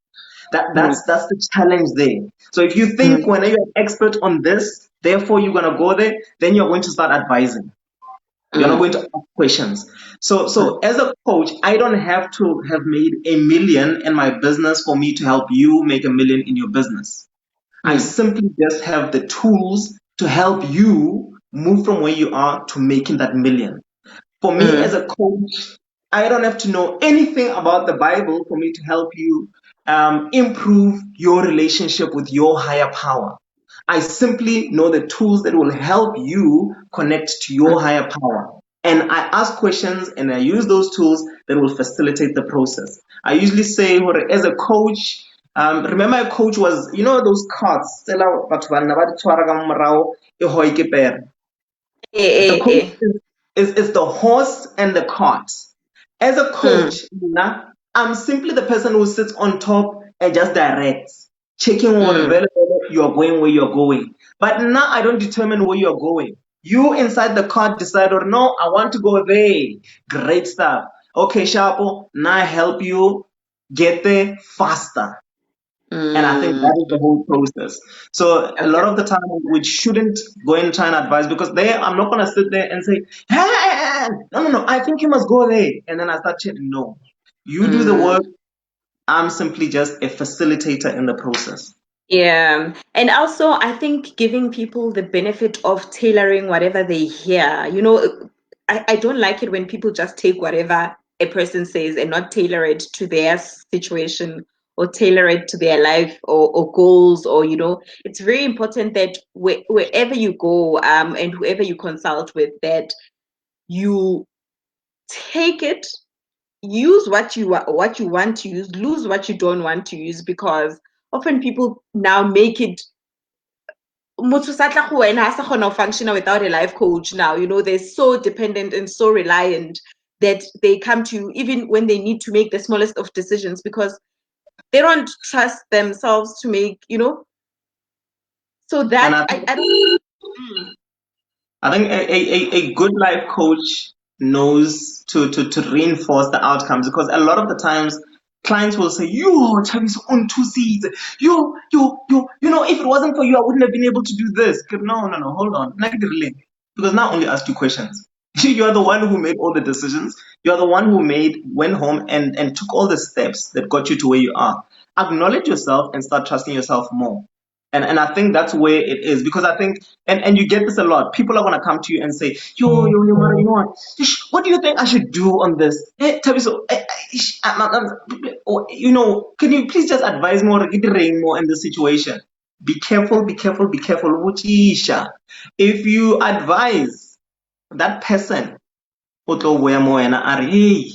That's the challenge there. So if you think when you're an expert on this, therefore you're gonna go there, then you're going to start advising. You're not going to ask questions. So as a coach, I don't have to have made $1 million in my business for me to help you make $1 million in your business. I simply just have the tools to help you move from where you are to making that $1 million. For me as a coach, I don't have to know anything about the Bible for me to help you improve your relationship with your higher power. I simply know the tools that will help you connect to your higher power. And I ask questions and I use those tools that will facilitate the process. I usually say, as a coach, remember a coach was, those cards. The coach is the horse and the cart. As a coach, I'm simply the person who sits on top and just directs, checking where you're going, where you're going. But now I don't determine where you're going. You inside the cart decide, or no, I want to go there. Great stuff. Okay, Shapo, now I help you get there faster. And I think that is the whole process. So a lot of the time we shouldn't go and try and advise, because there I'm not gonna sit there and say, hey, no, I think you must go there. And then I start chatting. No. You do the work. I'm simply just a facilitator in the process. Yeah. And also, I think giving people the benefit of tailoring whatever they hear. I don't like it when people just take whatever a person says and not tailor it to their situation or tailor it to their life or goals, or, it's very important that wherever you go, and whoever you consult with, that you take it, use what you want to use, lose what you don't want to use, because often people now make it motho sa tla go wena ha sa kgona ho functiona without a life coach now. They're so dependent and so reliant that they come to you even when they need to make the smallest of decisions, because they don't trust themselves to make, so that I don't. I think a good life coach knows to reinforce the outcomes, because a lot of the times clients will say, "Yo, Thabiso on 2 seats. If it wasn't for you, I wouldn't have been able to do this." No, hold on. Because now I only asked you questions. You are the one who made all the decisions. You are the one who went home and took all the steps that got you to where you are. Acknowledge yourself and start trusting yourself more. And I think that's where it is, because I think, and you get this a lot. People are gonna come to you and say, yo, Mara, you know what do you think I should do on this? Hey, Thabiso, can you please just advise more, get more in this situation? Be careful, be careful, be careful. Wuchisha. If you advise that person, hey,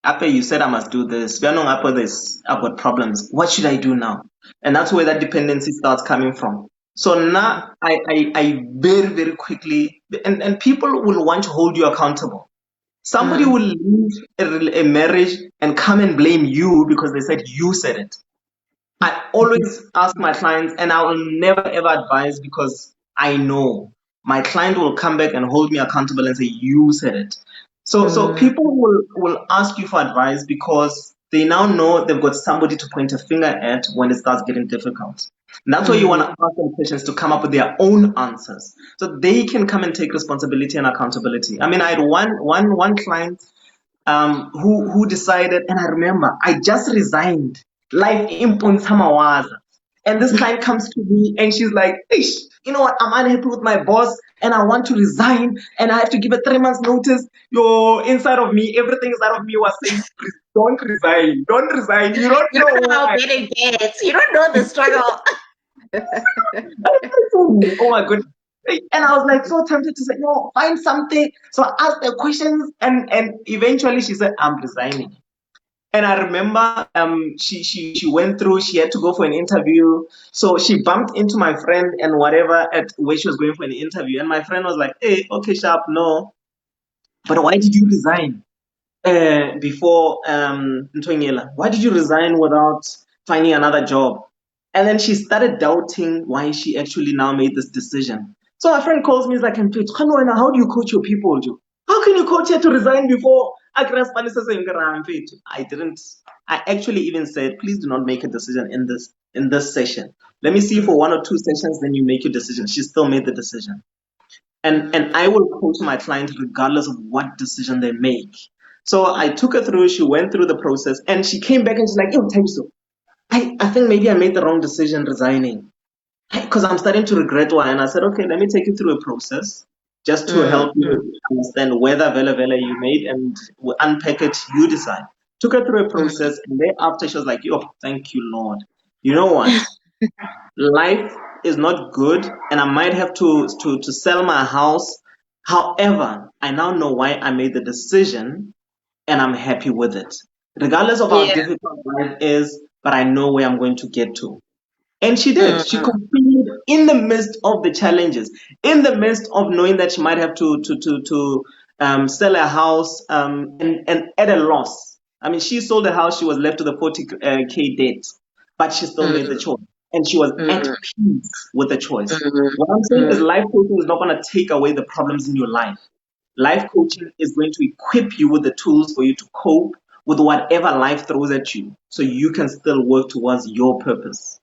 after you said I must do this, we are not after this, I've got problems. What should I do now? And that's where that dependency starts coming from. So now I very, very quickly, and people will want to hold you accountable. Somebody will leave a marriage and come and blame you because they said you said it. I always ask my clients, and I will never ever advise, because I know my client will come back and hold me accountable and say, "You said it." So people will ask you for advice because they now know they've got somebody to point a finger at when it starts getting difficult. And that's why you want to ask them questions to come up with their own answers, so they can come and take responsibility and accountability. I mean, I had one client who decided, and I remember I just resigned life in Samawaza. And this client comes to me and she's like, "Ish, you know what? I'm unhappy with my boss and I want to resign and I have to give a 3 months notice." Inside of me, everything inside of me was saying, "Don't resign, don't resign. You don't You know don't know how why." bad it gets. You don't know the struggle. Oh my goodness. And I was like so tempted to say, "No, find something." So I asked her questions, and eventually she said, "I'm resigning." And I remember she went through, she had to go for an interview. So she bumped into my friend and whatever at where she was going for an interview. And my friend was like, "Hey, okay, Sharp, no. But why did you resign before Ntonyela? Why did you resign without finding another job?" And then she started doubting why she actually now made this decision. So my friend calls me, he's like, "How do you coach your people, Joe? How can you coach her to resign before I didn't. I actually even said, please do not make a decision in this session. Let me see for 1 or 2 sessions, then you make your decision." She still made the decision. And I will coach my client regardless of what decision they make. So I took her through, she went through the process, and she came back and she's like, "Yo, Thabiso, I think maybe I made the wrong decision resigning, because I'm starting to regret why." And I said, "Okay, let me take you through a process just to help you understand whether Vela Vela you made, and we'll unpack it, you decide." Took her through a process, and thereafter she was like, "Yo, thank you, Lord. You know what? Life is not good, and I might have to sell my house. However, I now know why I made the decision, and I'm happy with it. Regardless of how Yeah. difficult life is, but I know where I'm going to get to." And she did. She Mm. continued in the midst of the challenges, in the midst of knowing that she might have to sell a house, and at a loss. I mean, she sold a house, she was left with a 40K debt, but she still made the Mm. choice, and she was at Mm. peace with the choice. Mm. What I'm saying is, Mm. life coaching is not going to take away the problems in your life. Life coaching is going to equip you with the tools for you to cope with whatever life throws at you, so you can still work towards your purpose.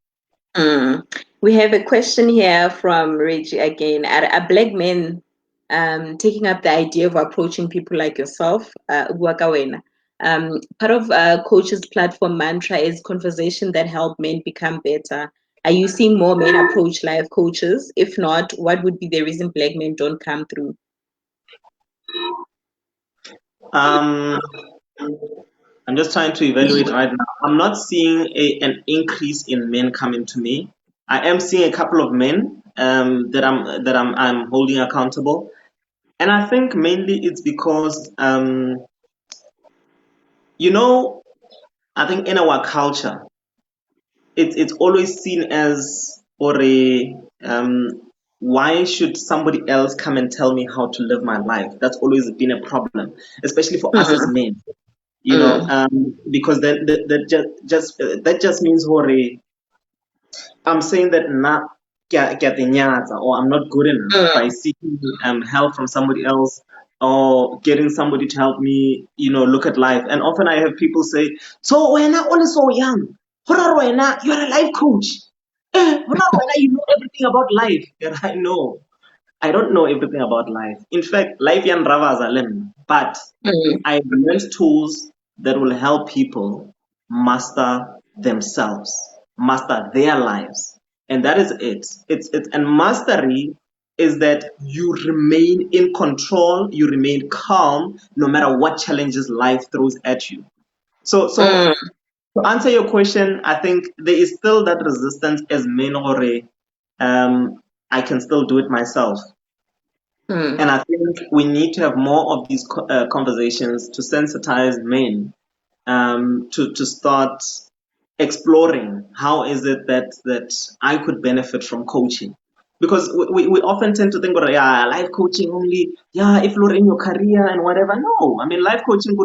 Mm. We have a question here from Reggie again. Are black men taking up the idea of approaching people like yourself? Part of Coach's platform mantra is conversation that help men become better. Are you seeing more men approach life coaches? If not, what would be the reason black men don't come through? Um, I'm just trying to evaluate right now. I'm not seeing an increase in men coming to me. I am seeing a couple of men that I'm holding accountable, and I think mainly it's because you know I think in our culture it's always seen as, or a why should somebody else come and tell me how to live my life? That's always been a problem, especially for us as Mm. men. Mm. Because that just means, hore, I'm saying that na or I'm not good enough by Mm. seeking help from somebody else, or getting somebody to help me, look at life. And often I have people say, so when I only so young, you're a life coach. You know everything about life. And I know. I don't know everything about life. In fact, life yan rava zalem, but Mm, I learned tools that will help people master themselves, master their lives. And that is it. And mastery is that you remain in control, you remain calm no matter what challenges life throws at you. So mm, to answer your question, I think there is still that resistance as men or I can still do it myself. mm, And I think we need to have more of these conversations to sensitize men, to start exploring how is it that I could benefit from coaching. Because we often tend to think, yeah, life coaching only, yeah, if you're in your career and whatever. No, I mean, life coaching you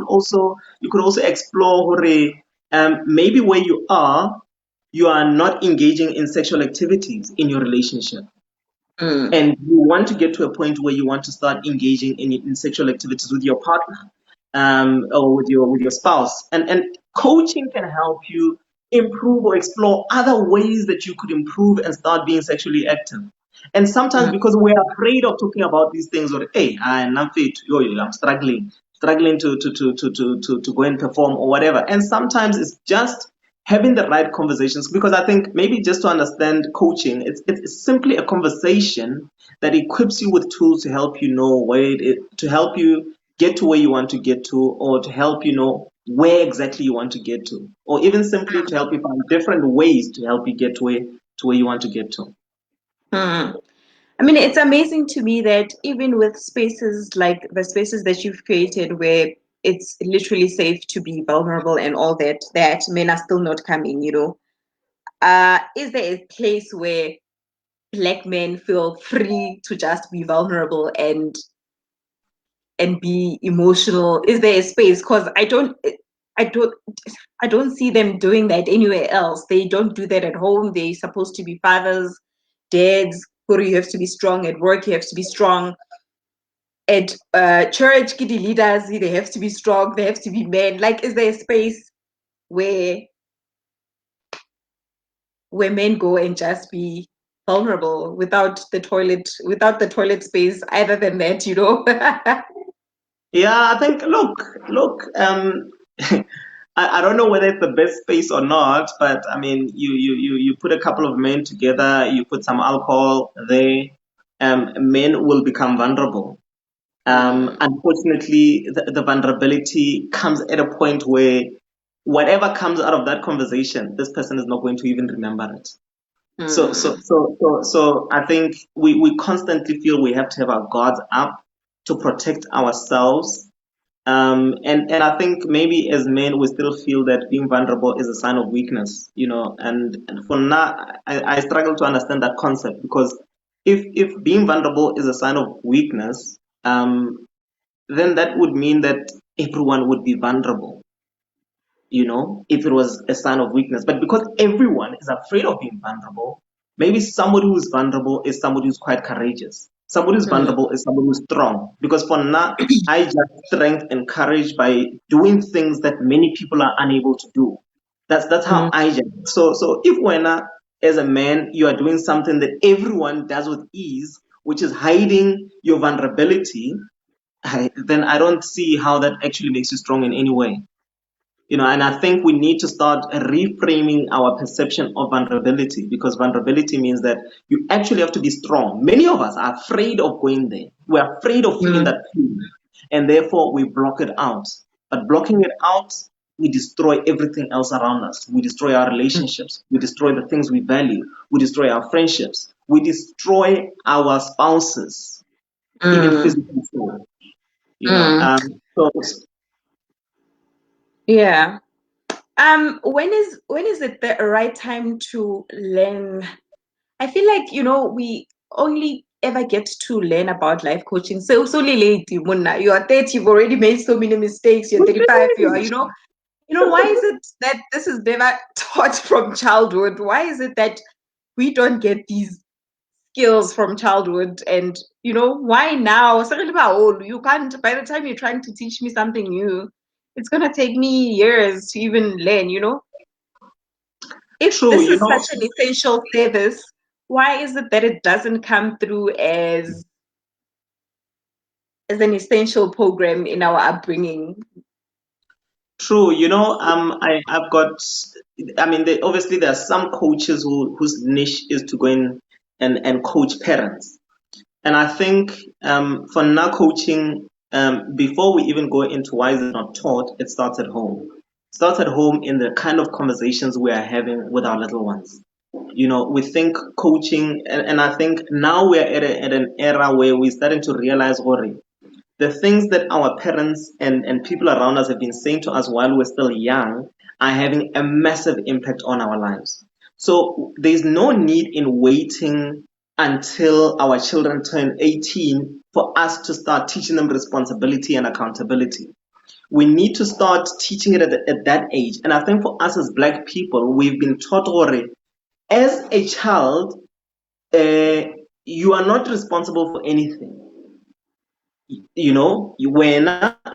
could also explore, maybe where you are not engaging in sexual activities in your relationship, mm, and you want to get to a point where you want to start engaging in sexual activities with your partner, or with your spouse, and coaching can help you improve or explore other ways that you could improve and start being sexually active. And sometimes mm, because we're afraid of talking about these things, or hey, I'm not fit, I'm struggling to go and perform or whatever. And sometimes it's just having the right conversations, because I think maybe just to understand coaching, it's simply a conversation that equips you with tools to help you know to help you get to where you want to get to, or to help you know where exactly you want to get to, or even simply to help you find different ways to help you get to where you want to get to. mm. I mean, it's amazing to me that even with spaces like the spaces that you've created where it's literally safe to be vulnerable and all that, that men are still not coming, you know. Is there a place where black men feel free to just be vulnerable and be emotional? Is there a space? Because I don't, I don't see them doing that anywhere else. They don't do that at home. They're supposed to be fathers, dads. Kuru, you have to be strong at work. You have to be strong at church. Kiddy leaders, they have to be strong. They have to be men. Like, is there a space where men go and just be vulnerable without the toilet space, either than that, you know? Yeah, I think, look, I don't know whether it's the best space or not, but I mean, you put a couple of men together, you put some alcohol there, men will become vulnerable. Mm, Unfortunately, the vulnerability comes at a point where whatever comes out of that conversation, this person is not going to even remember it. mm, So I think we constantly feel we have to have our guards up to protect ourselves. And I think maybe as men, we still feel that being vulnerable is a sign of weakness, and for now, I struggle to understand that concept, because if being vulnerable is a sign of weakness, then that would mean that everyone would be vulnerable, if it was a sign of weakness. But because everyone is afraid of being vulnerable, maybe somebody who's vulnerable is somebody who's quite courageous. Somebody who's mm, vulnerable is somebody who's strong. Because for now, I just strength and courage by doing things that many people are unable to do. That's how mm, I judge. So if when as a man you are doing something that everyone does with ease, which is hiding your vulnerability, then I don't see how that actually makes you strong in any way. And I think we need to start reframing our perception of vulnerability, because vulnerability means that you actually have to be strong. Many of us are afraid of going there. We're afraid of feeling mm, that pain, and therefore we block it out. But blocking it out, we destroy everything else around us. We destroy our relationships. We destroy the things we value. We destroy our friendships. We destroy our spouses, even mm, physically so. mm. So Yeah. When is it the right time to learn? I feel like, we only ever get to learn about life coaching so late, Muna. You are 30, you've already made so many mistakes, you're 35, why is it that this is never taught from childhood? Why is it that we don't get these skills from childhood. And, you know, why now? You can't, by the time you're trying to teach me something new, it's going to take me years to even learn, you know? If True, this you is know, such an essential service, why is it that it doesn't come through as an essential program in our upbringing? true, you know, I've got, I mean, obviously there are some coaches whose niche is to go in and coach parents. And I think for now coaching, before we even go into why is it not taught, it starts at home. It starts at home in the kind of conversations we are having with our little ones. You know, we think coaching, and I think now we're at an era where we're starting to realize, Rory, the things that our parents and people around us have been saying to us while we're still young are having a massive impact on our lives. So there's no need in waiting until our children turn 18 for us to start teaching them responsibility and accountability. We need to start teaching it at that age. And I think for us as Black people, we've been taught already as a child, uh, you are not responsible for anything. You know, when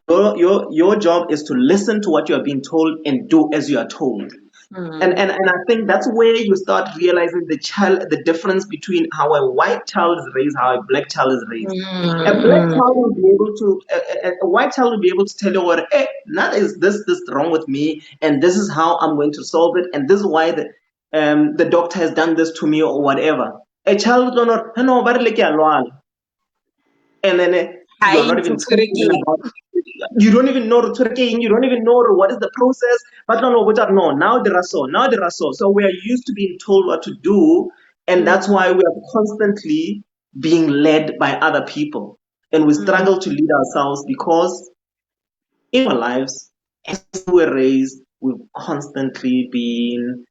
your job is to listen to what you are being told and do as you are told. And I think that's where you start realizing the difference between how a white child is raised, how a Black child is raised. A Black Mm, child will be able to a white child will be able to tell you what, hey, not is this wrong with me, and this is how I'm going to solve it, and this is why the doctor has done this to me or whatever. A child will not no, but like, and then you are Hi, not even thinking tuturiki. about, you don't even know Turkey, you don't even know what is the process, but no, no, now there are so we are used to being told what to do, and that's Mm, why we are constantly being led by other people, and we mm, struggle to lead ourselves because in our lives, as we were raised, we've constantly been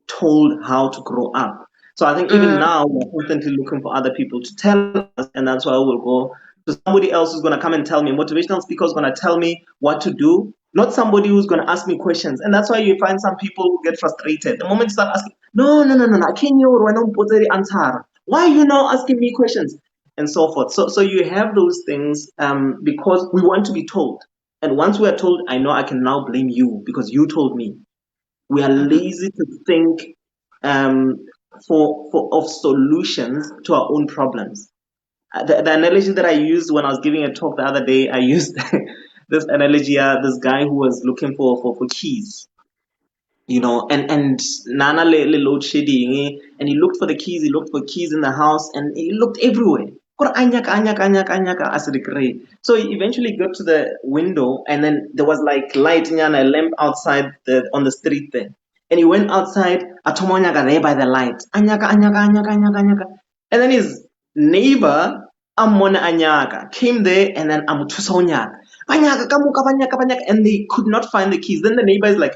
told how to grow up. So I think even mm, now we're constantly looking for other people to tell us, and that's why we'll go to somebody else who's going to come and tell me. Motivational speaker is going to tell me what to do, not somebody who's going to ask me questions. And that's why you find some people who get frustrated. The moment you start asking, no, I can't put the answer. Why are you now asking me questions? And so forth. So you have those things because we want to be told. And once we are told, I know I can now blame you because you told me. We are mhm. lazy to think um, for of solutions to our own problems. The analogy that I used when I was giving a talk the other day, I used this analogy. This guy who was looking for keys, you know, and nana load shedding, and he looked for the keys. He looked for keys in the house, and he looked everywhere. Kora anyaka, anyaka, anyaka, anyaka, I said, "Great." So he eventually got to the window, and then there was like light and a lamp outside on the street there. And he went outside, atomo anyaka there by the light, anyaka, anyaka, anyaka, anyaka, anyaka. And then his neighbor, Amona Anyaka, came there, and then Amutusa Onyaka, Anyaka, kamuka, anyaka, anyaka, and they could not find the keys. Then the neighbor is like,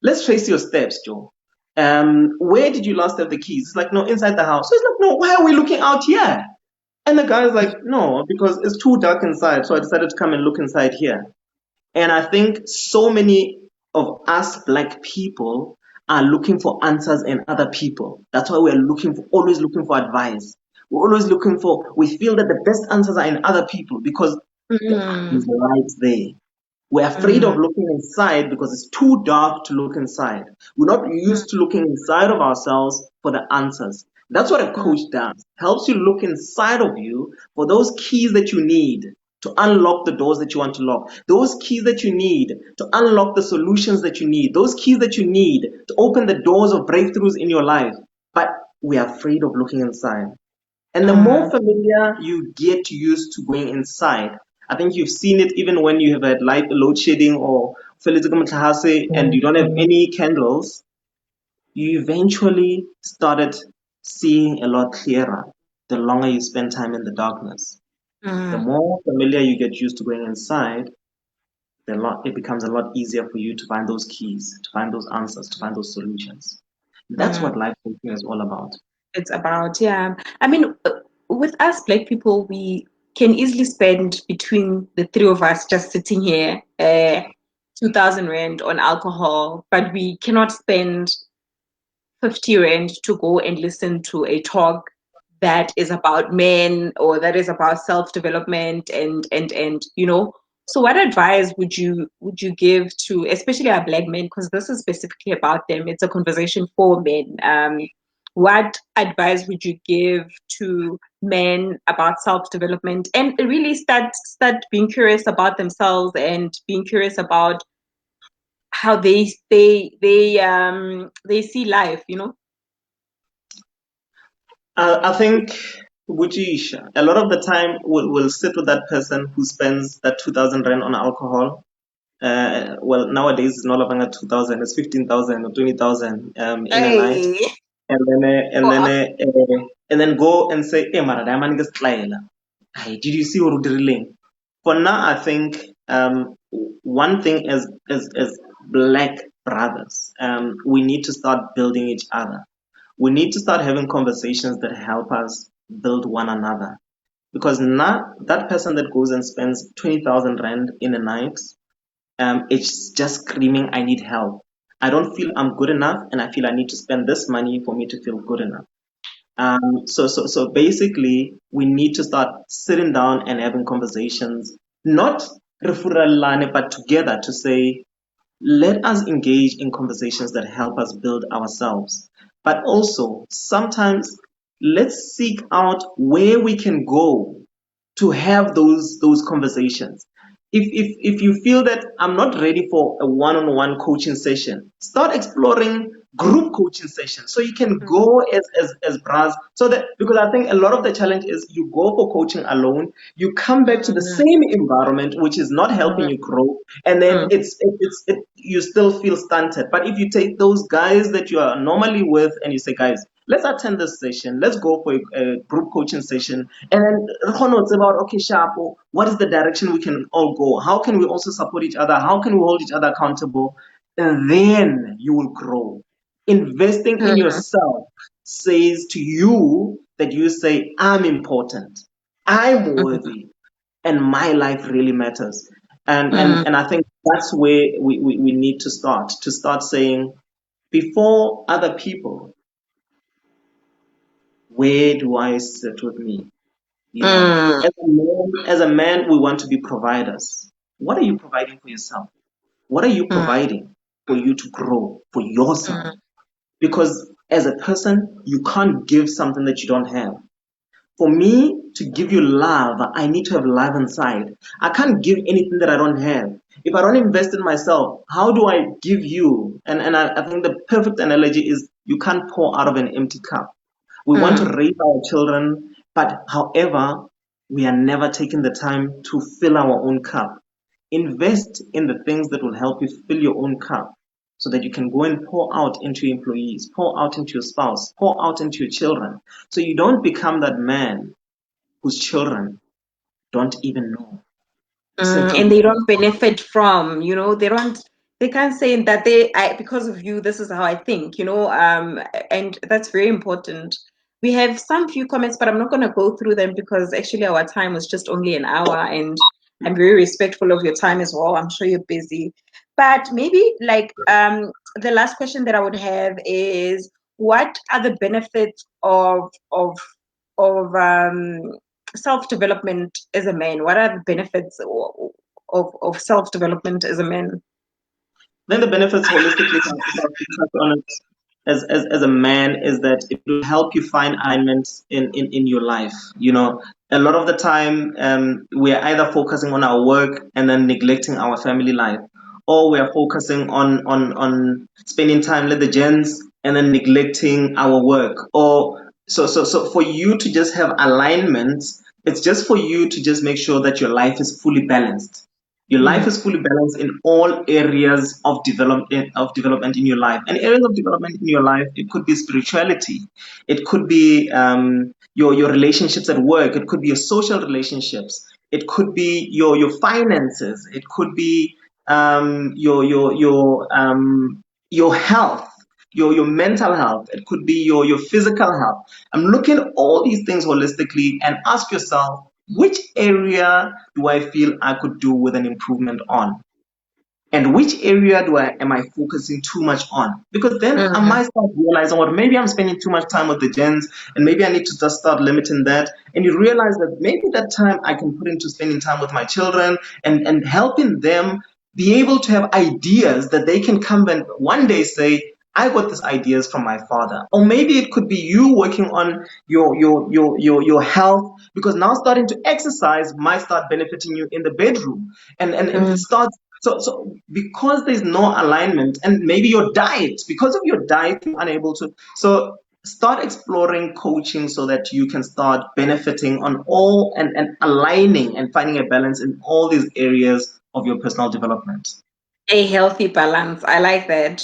let's trace your steps, Joe. Where did you last have the keys? It's like, no, inside the house. So it's like, no, why are we looking out here? And the guy's like, no, because it's too dark inside. So I decided to come and look inside here. And I think so many of us Black people are looking for answers in other people. That's why we're always looking for advice. We're always looking for, we feel that the best answers are in other people because the answer Mm, is right there. We're afraid mm, of looking inside because it's too dark to look inside. We're not mm, used to looking inside of ourselves for the answers. That's what a mm, coach does. Helps you look inside of you for those keys that you need to unlock the doors that you want to lock. Those keys that you need to unlock the solutions that you need. Those keys that you need to open the doors of breakthroughs in your life. But we are afraid of looking inside. And the more mm, familiar you get used to going inside, I think you've seen it even when you have had light load shedding or and you don't have any candles, you eventually started seeing a lot clearer the longer you spend time in the darkness. The mm, more familiar you get used to going inside, it becomes a lot easier for you to find those keys, to find those answers, to find those solutions. That's mm. what life coaching is all about. It's about, yeah. I mean, with us Black people, we can easily spend between the three of us just sitting here, 2,000 rand on alcohol, but we cannot spend 50 rand to go and listen to a talk that is about men or that is about self-development and so what advice would you give to especially our black men, because this is specifically about them, it's a conversation for men. What advice would you give to men about self-development and really start being curious about themselves and being curious about how they see life. I think, Bujish, a lot of the time we'll sit with that person who spends that 2,000 rand on alcohol. Well, nowadays it's no longer 2,000, it's 15,000 or 20,000 in a night. Hey. And then, Wow. and then go and say, hey, man, I'm just lying. Hey, did you see what we're doing? For now, I think one thing as black brothers, we need to start building each other. We need to start having conversations that help us build one another. Because not that person that goes and spends 20,000 rand in a night, it's just screaming, I need help. I don't feel I'm good enough, and I feel I need to spend this money for me to feel good enough. So basically, we need to start sitting down and having conversations, not referral, but together to say, let us engage in conversations that help us build ourselves. But also, sometimes let's seek out where we can go to have those conversations. If you feel that I'm not ready for a one-on-one coaching session, start exploring group coaching sessions so you can Mm, go as bras, so that, because I think a lot of the challenge is you go for coaching alone, you come back to the mm, same environment which is not helping mm, you grow, and then mm, you still feel stunted. But if you take those guys that you are normally with and you say, guys, let's attend this session, let's go for a group coaching session, and then it's about, okay, Shapo, what is the direction we can all go, how can we also support each other, how can we hold each other accountable, and then you will grow. Investing in mm, yourself says to you that you say, I'm important, I'm mm, worthy, and my life really matters. and mm, and and I think that's where we need to start saying, before other people, where do I sit with me? You know, mm, as a man, we want to be providers. What are you providing for yourself? What are you mm, providing for you to grow for yourself? mm, Because as a person, you can't give something that you don't have. For me to give you love, I need to have love inside. I can't give anything that I don't have. If I don't invest in myself, how do I give you? And I think the perfect analogy is, you can't pour out of an empty cup. We want to mm, raise our children, but however, we are never taking the time to fill our own cup. Invest in the things that will help you fill your own cup so that you can go and pour out into your employees, pour out into your spouse, pour out into your children. So you don't become that man whose children don't even know, simply and they because. don't benefit from, they can't say that because of you, this is how I think, and that's very important. We have some few comments, but I'm not going to go through them because actually our time was just only an hour, and I'm very respectful of your time as well. I'm sure you're busy, but maybe like the last question that I would have is, what are the benefits of self-development as a man? What are the benefits of self-development as a man? Then the benefits holistically, if I have to touch on it as a man, is that it will help you find alignment in your life. A lot of the time, we are either focusing on our work and then neglecting our family life, or we are focusing on spending time with the gens and then neglecting our work. Or so for you to just have alignment, it's just for you to just make sure that your life is fully balanced. Your life Mm, is fully balanced in all areas of development in your life. And areas of development in your life, it could be spirituality, it could be your relationships at work, it could be your social relationships, it could be your finances, it could be your health, your mental health, it could be your physical health. I'm looking at all these things holistically, and ask yourself, which area do I feel I could do with an improvement on? and which area am I focusing too much on? Because then I might start realizing, well, maybe I'm spending too much time with the gens, and maybe I need to just start limiting that. And you realize that maybe that time I can put into spending time with my children and helping them be able to have ideas that they can come and one day say, I got these ideas from my father. Or maybe it could be you working on your health, because now starting to exercise might start benefiting you in the bedroom. And it starts, so because there's no alignment, and maybe your diet, because of your diet, you're unable to. So start exploring coaching so that you can start benefiting on all and aligning and finding a balance in all these areas of your personal development. A healthy balance. I like that.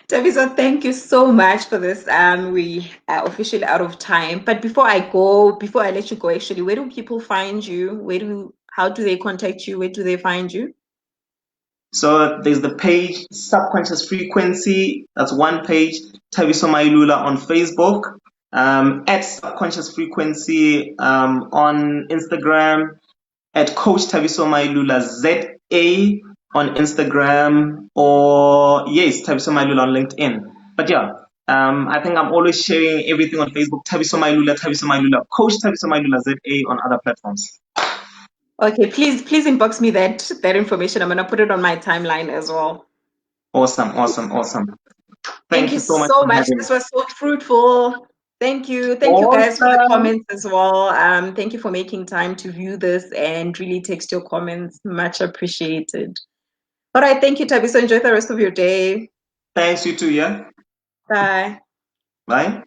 Thabiso, thank you so much for this. We are officially out of time. But before I let you go, actually, where do people find you? How do they contact you? Where do they find you? So there's the page Subconscious Frequency. That's one page. Thabiso Mailula on Facebook. At Subconscious Frequency on Instagram. At Coach Thabiso Mailula ZA on Instagram. Or yes, Thabiso Mailula on LinkedIn. But yeah, I think I'm always sharing everything on Facebook. Thabiso Mailula, Coach Thabiso Mailula ZA on other platforms. Okay, please inbox me that information. I'm gonna put it on my timeline as well. Awesome. Thank Thank you you so much so for much. having me. This was so fruitful. Thank you. Thank you guys for the Awesome. comments as well. Thank you for making time to view this and really text your comments. Much appreciated. All right. Thank you, Thabiso. Enjoy the rest of your day. Thanks, you too, yeah? Bye. Bye.